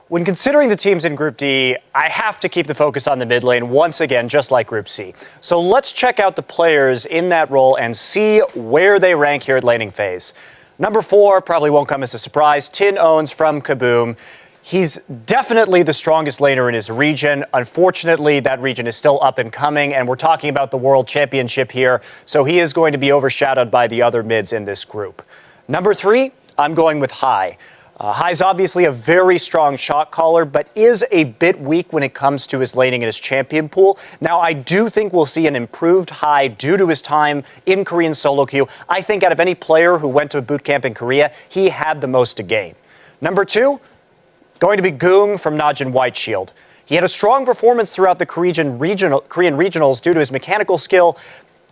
When considering the teams in Group D, I have to keep the focus on the mid lane once again, just like Group C. So let's check out the players in that role and see where they rank here at laning phase. Number 4 probably won't come as a surprise. Tin Owns from Kaboom. He's definitely the strongest laner in his region. Unfortunately, that region is still up and coming, and we're talking about the World Championship here, so he is going to be overshadowed by the other mids in this group. Number 3, I'm going with Hai. Hai's obviously a very strong shot caller, but is a bit weak when it comes to his laning and his champion pool. Now, I do think we'll see an improved Hai due to his time in Korean solo queue. I think out of any player who went to a boot camp in Korea, he had the most to gain. Number 2, going to be Goong from Najin White Shield. He had a strong performance throughout the Korean regionals due to his mechanical skill,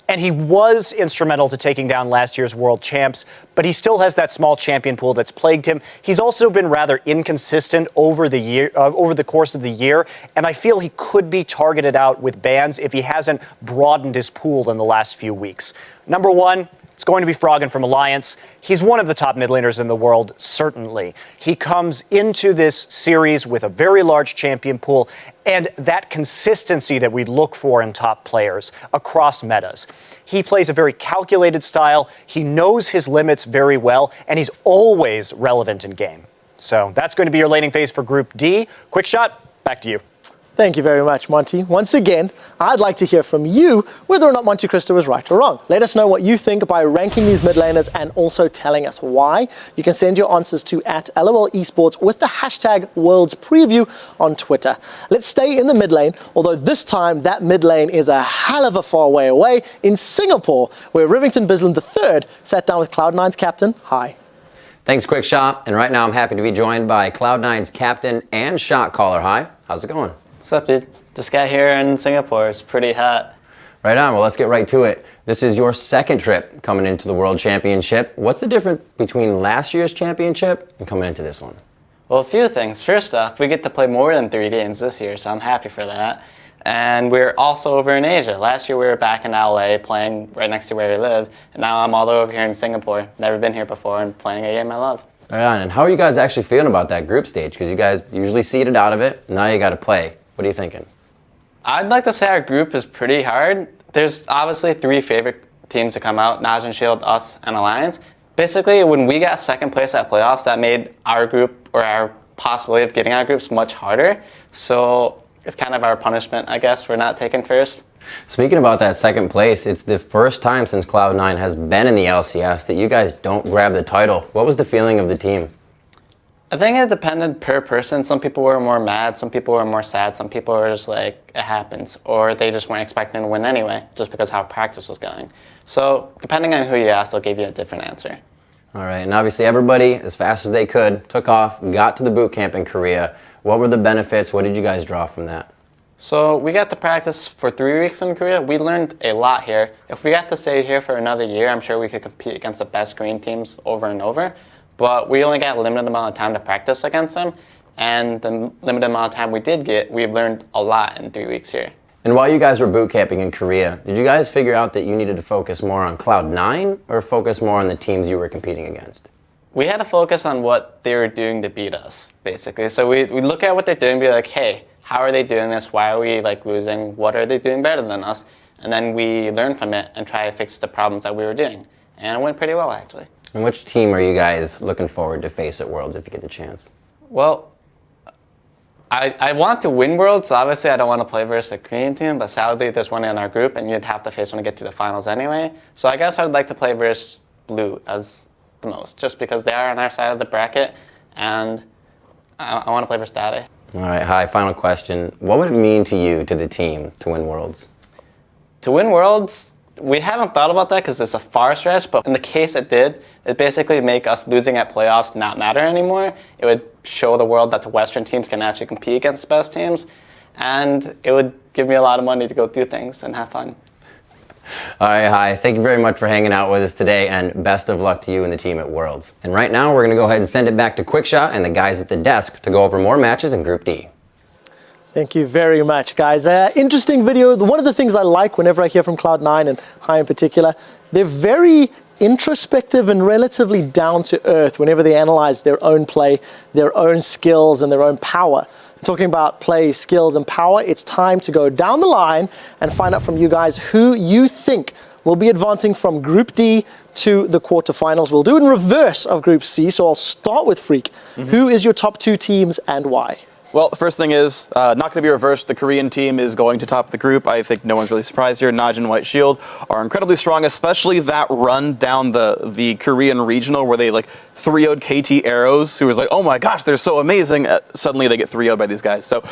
and he was instrumental to taking down last year's world champs, but he still has that small champion pool that's plagued him. He's also been rather inconsistent over the course of the year, and I feel he could be targeted out with bans if he hasn't broadened his pool in the last few weeks. Number 1, it's going to be Froggen from Alliance. He's one of the top mid laners in the world, certainly. He comes into this series with a very large champion pool and that consistency that we look for in top players across metas. He plays a very calculated style, he knows his limits very well, and he's always relevant in game. So that's going to be your laning phase for Group D. Quickshot, back to you.
Thank you very much, Monty. Once again, I'd like to hear from you whether or not Monte Cristo was right or wrong. Let us know what you think by ranking these mid laners and also telling us why. You can send your answers to @LOL Esports with the hashtag Worlds Preview on Twitter. Let's stay in the mid lane, although this time that mid lane is a hell of a far way away in Singapore, where Rivington Bisland III sat down with Cloud9's captain, Hai.
Thanks, Quickshot. And right now I'm happy to be joined by Cloud9's captain and shot caller, Hai. How's it going?
What's up, dude? Just got here in Singapore. It's pretty hot.
Right on. Well, let's get right to it. This is your second trip coming into the World Championship. What's the difference between last year's championship and coming into this one?
Well, a few things. First off, we get to play more than 3 games this year, so I'm happy for that. And we're also over in Asia. Last year we were back in LA playing right next to where we live, and now I'm all over here in Singapore. Never been here before and playing a game I love.
Right on. And how are you guys actually feeling about that group stage? Because you guys usually seeded out of it. Now you got to play. What are you thinking?
I'd like to say our group is pretty hard. There's obviously 3 favorite teams to come out, Naj and Shield, us, and Alliance. Basically, when we got second place at playoffs, that made our group, or our possibility of getting our groups, much harder. So it's kind of our punishment, I guess, for not taking first.
Speaking about that second place, it's the first time since Cloud9 has been in the LCS that you guys don't grab the title. What was the feeling of the team?
I think it depended per person. Some people were more mad, some people were more sad, some people were just like, it happens. Or they just weren't expecting to win anyway, just because how practice was going. So depending on who you ask, they'll give you a different answer.
All right, and obviously everybody, as fast as they could, took off, got to the boot camp in Korea. What were the benefits? What did you guys draw from that?
So we got to practice for 3 weeks in Korea. We learned a lot here. If we got to stay here for another year, I'm sure we could compete against the best Korean teams over and over. But we only got a limited amount of time to practice against them. And the limited amount of time we did get, we've learned a lot in 3 weeks here.
And while you guys were boot camping in Korea, did you guys figure out that you needed to focus more on Cloud9 or focus more on the teams you were competing against?
We had to focus on what they were doing to beat us, basically. So we look at what they're doing and be like, hey, how are they doing this? Why are we like losing? What are they doing better than us? And then we learn from it and try to fix the problems that we were doing. And it went pretty well, actually.
And which team are you guys looking forward to face at Worlds if you get the chance?
Well, I want to win Worlds. So obviously, I don't want to play versus a Korean team, but sadly, there's one in our group, and you'd have to face one to get to the finals anyway. So I guess I would like to play versus Blue as the most, just because they are on our side of the bracket, and I want to play versus Dade.
All right, Hi, final question. What would it mean to you, to the team, to win Worlds?
To win Worlds, we haven't thought about that because it's a far stretch, but in the case it did, it basically make us losing at playoffs not matter anymore. It would show the world that the Western teams can actually compete against the best teams, and it would give me a lot of money to go do things and have fun.
All right, Hi, thank you very much for hanging out with us today, and best of luck to you and the team at Worlds. And right now, we're gonna go ahead and send it back to Quickshot and the guys at the desk to go over more matches in Group D.
Thank you very much, guys. Interesting video. One of the things I like whenever I hear from Cloud9 and Hi in particular, they're very introspective and relatively down to earth whenever they analyze their own play, their own skills, and their own power. Talking about play, skills, and power, it's time to go down the line and find out from you guys who you think will be advancing from Group D to the quarterfinals. We'll do it in reverse of Group C, so I'll start with Freak. Who is your top 2 teams and why?
Well, the first thing is not going to be reversed. The Korean team is going to top the group. I think no one's really surprised here. Naj and White Shield are incredibly strong, especially that run down the Korean regional where they like 3-0'd KT Arrows, who was like, oh my gosh, they're so amazing. Suddenly they get 3-0'd by these guys. So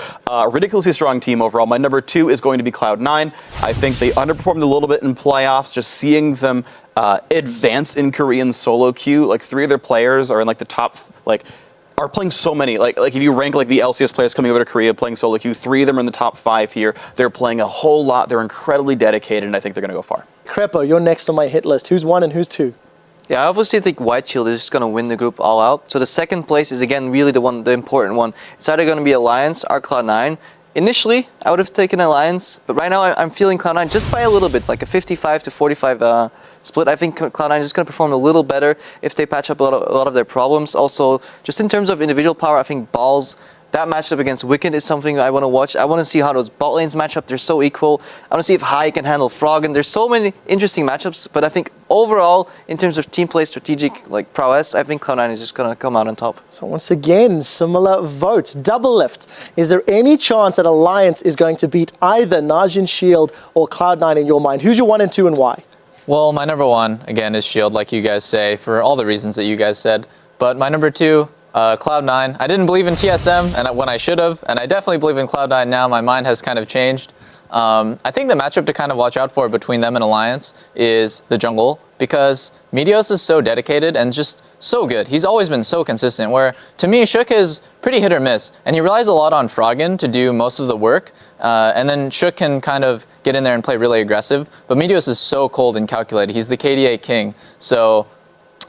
ridiculously strong team overall. My number 2 is going to be Cloud9. I think they underperformed a little bit in playoffs. Just seeing them advance in Korean solo queue, like 3 of their players are in like the top, like, are playing so many, like if you rank like the LCS players coming over to Korea playing solo queue, 3 of them are in the top 5 here. They're playing a whole lot. They're incredibly dedicated, and I think they're going to go far.
Crepo, you're next on my hit list. Who's 1 and who's 2?
Yeah, I obviously think White Shield is just going to win the group all out. So the second place is, again, really the important one. It's either going to be Alliance or Cloud9. Initially, I would have taken Alliance, but right now I'm feeling Cloud9 just by a little bit, like a 55 to 45 split. I think Cloud9 is going to perform a little better if they patch up a lot of their problems. Also, just in terms of individual power, I think Balls, that matchup against Wicked is something I want to watch. I want to see how those bot lanes match up. They're so equal. I want to see if Hai can handle Frog, and there's so many interesting matchups. But I think overall, in terms of team play, strategic like prowess, I think Cloud9 is just going to come out on top.
So once again, similar votes. Double lift. Is there any chance that Alliance is going to beat either Najin Shield or Cloud9 in your mind? Who's your 1 and 2 and why?
Well, my number 1, again, is Shield, like you guys say, for all the reasons that you guys said. But my number 2, Cloud9. I didn't believe in TSM and when I should have, and I definitely believe in Cloud9 now. My mind has kind of changed. I think the matchup to kind of watch out for between them and Alliance is the jungle, because Meteos is so dedicated and just so good. He's always been so consistent, where to me, Shook is pretty hit or miss, and he relies a lot on Froggen to do most of the work, and then Shook can kind of get in there and play really aggressive, but Meteos is so cold and calculated. He's the KDA king, so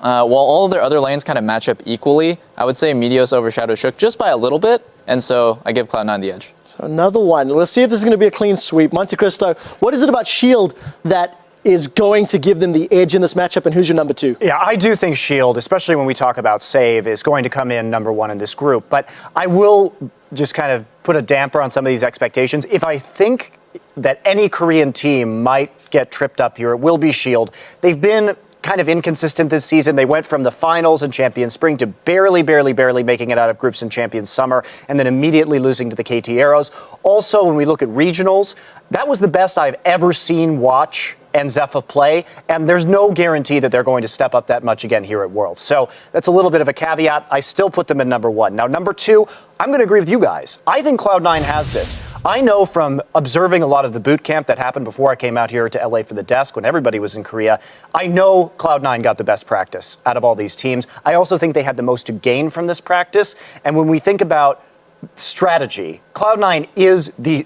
while all of their other lanes kind of match up equally, I would say Meteos overshadows Shook just by a little bit, and so I give Cloud9 the edge.
So another one. Let's see if this is going to be a clean sweep. Monte Cristo, what is it about Shield that is going to give them the edge in this matchup, and who's your number 2?
Yeah, I do think Shield, especially when we talk about save, is going to come in number 1 in this group. But I will just kind of put a damper on some of these expectations. If I think that any Korean team might get tripped up here, it will be Shield. They've been kind of inconsistent this season. They went from the finals in Champions Spring to barely making it out of groups in Champions Summer, and then immediately losing to the KT Arrows. Also, when we look at regionals, that was the best I've ever seen Watch and Zephyr play, and there's no guarantee that they're going to step up that much again here at Worlds. So that's a little bit of a caveat. I still put them in number one. Now, number two, I'm going to agree with you guys. I think Cloud9 has this. I know from observing a lot of the boot camp that happened before I came out here to LA for the desk when everybody was in Korea, I know Cloud9 got the best practice out of all these teams. I also think they had the most to gain from this practice. And when we think about strategy, Cloud9 is the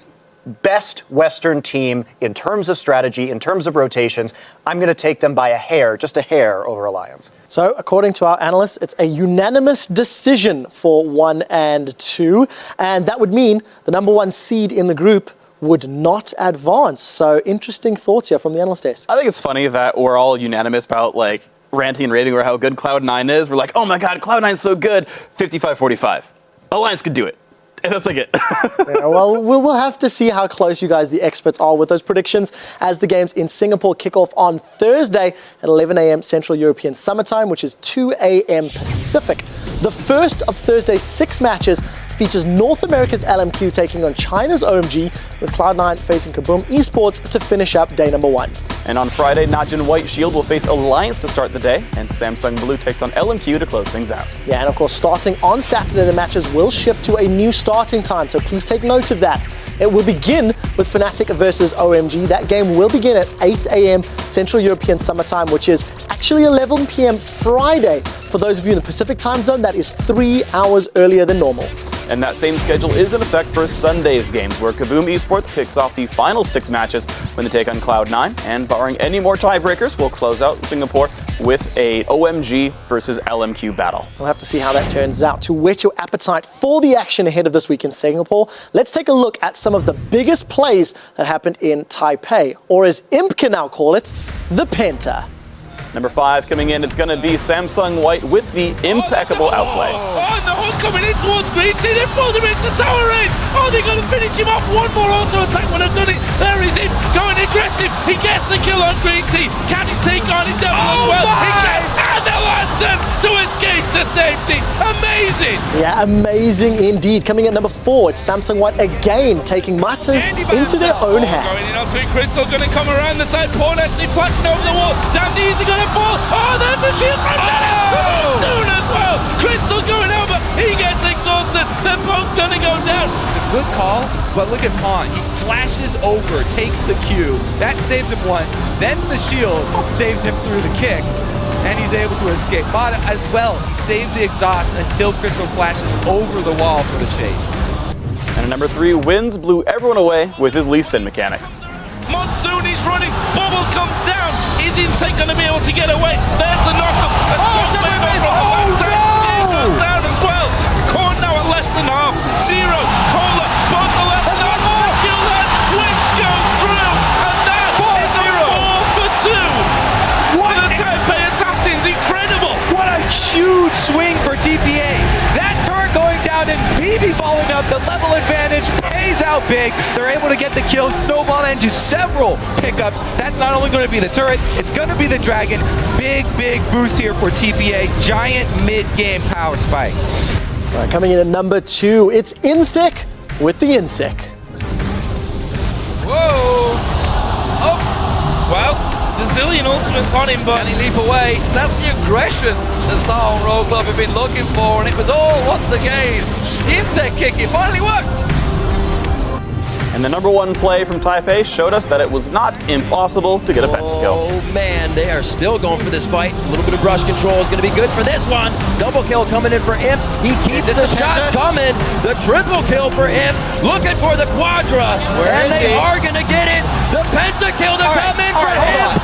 best Western team in terms of strategy, in terms of rotations. I'm going to take them by a hair, just a hair, over Alliance.
So, according to our analysts, it's a unanimous decision for 1 and 2, and that would mean the number 1 seed in the group would not advance. So, interesting thoughts here from the analyst desk.
I think it's funny that we're all unanimous about like ranting and raving over how good Cloud9 is. We're like, oh my god, Cloud9 is so good. 55-45. Alliance could do it. And that's like it.
Yeah, well, we'll have to see how close you guys, the experts, are with those predictions as the games in Singapore kick off on Thursday at 11 a.m. Central European Summer Time, which is 2 a.m. Pacific. The first of Thursday's 6 matches features North America's LMQ taking on China's OMG, with Cloud9 facing Kaboom Esports to finish up day number 1.
And on Friday, Najin White Shield will face Alliance to start the day, and Samsung Blue takes on LMQ to close things out.
Yeah, and of course, starting on Saturday, the matches will shift to a new starting time, so please take note of that. It will begin with Fnatic versus OMG. That game will begin at 8 a.m. Central European Summer Time, which is actually 11 p.m. Friday. For those of you in the Pacific time zone, that is 3 hours earlier than normal.
And that same schedule is in effect for Sunday's games, where Kaboom Esports kicks off the final 6 matches when they take on Cloud9, and barring any more tiebreakers, we'll close out Singapore with a OMG versus LMQ battle.
We'll have to see how that turns out. To whet your appetite for the action ahead of this week in Singapore, let's take a look at some of the biggest plays that happened in Taipei, or as Imp can now call it, the Penta.
Number 5 coming in, it's going to be Samsung White with the impeccable outplay.
Oh, and the hook coming in towards Green Tea. They pulled him into tower range. Oh, they're going to finish him off. One more auto attack when they've done it. There is him going aggressive. He gets the kill on Green Tea. Can he take on Endeavor as well? He can. And the lantern to escape to safety. Amazing.
Yeah, amazing indeed. Coming at number 4, it's Samsung White again taking matters into their own hands.
Going in off Crystal, going to come around the side. Pawn actually flashing over the wall. Damn easy going to fall. Oh, there's the shield from Soon as well. Crystal going over. He gets exhausted. They're both going to go down.
It's a good call, but look at Pawn. He flashes over, takes the Q. That saves him once. Then the shield saves him through the kick, and he's able to escape. Mata as well. He saves the exhaust until Crystal flashes over the wall for the chase.
And at number 3, Wins blew everyone away with his Lee Sin mechanics.
Monsoon is running. Bubble comes down. Is Insane going to be able to get away? There's the knockup. Goes down as well. Korn now at less than half. Zero. Cola. Both the left and half. Kill that. Wins go through. And that is a 4 for 2. What the Taipei Assassins. Incredible.
What a huge swing for TPA. That turret going down and BB following up. The level advantage pays out big. They're able to get the kill, snowball into several pickups. That's not only going to be the turret, it's going to be the dragon. Big boost here for TPA. Giant mid-game power spike.
All right, coming in at number 2, it's Insec with the Insec.
Whoa. Oh. Well, the zillion ultimates on him, but
can he leap away? That's the aggression that Starhorn Royal Club have been looking for, and it was all once again the Insect kick. It finally worked.
And the number 1 play from Taipei showed us that it was not impossible to get a pentakill.
Oh man, they are still going for this fight. A little bit of rush control is going to be good for this one. Double kill coming in for Imp. He keeps the shots coming. The triple kill for Imp. Looking for the quadra. And they are going to get it. The pentakill to come in for Imp.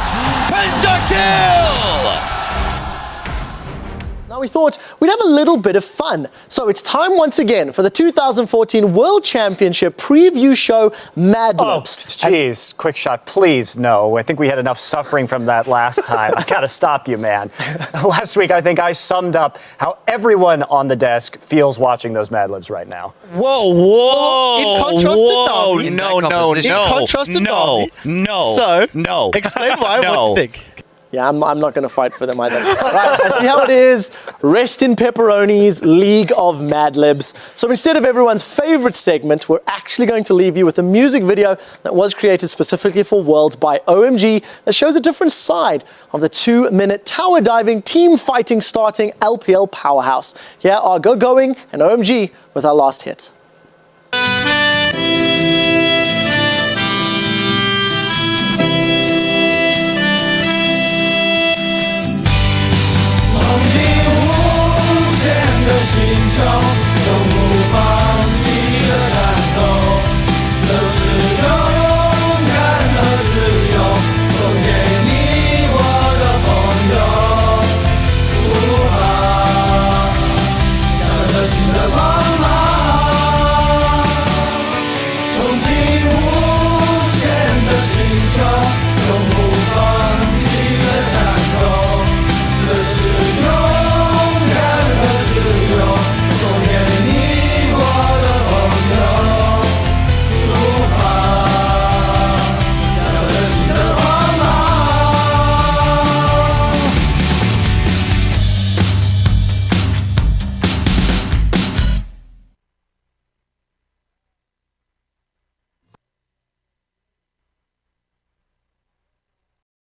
Pentakill!
Now we thought we'd have a little bit of fun. So it's time once again for the 2014 World Championship preview show, Mad Libs.
Jeez, quick shot, please, no. I think we had enough suffering from that last time. I gotta stop you, man. Last week, I think I summed up how everyone on the desk feels watching those Mad Libs right now.
Whoa.
In contrast to Darby.
No.
In contrast to Darby.
No.
Explain why. What do you think? Yeah, I'm not going to fight for them either. Right, I see how it is. Rest in Pepperoni's League of Mad Libs. So instead of everyone's favorite segment, we're actually going to leave you with a music video that was created specifically for Worlds by OMG that shows a different side of the 2-minute tower diving, team fighting, starting LPL powerhouse. Here are Go Going and OMG with our last hit.
的心中，永不放弃。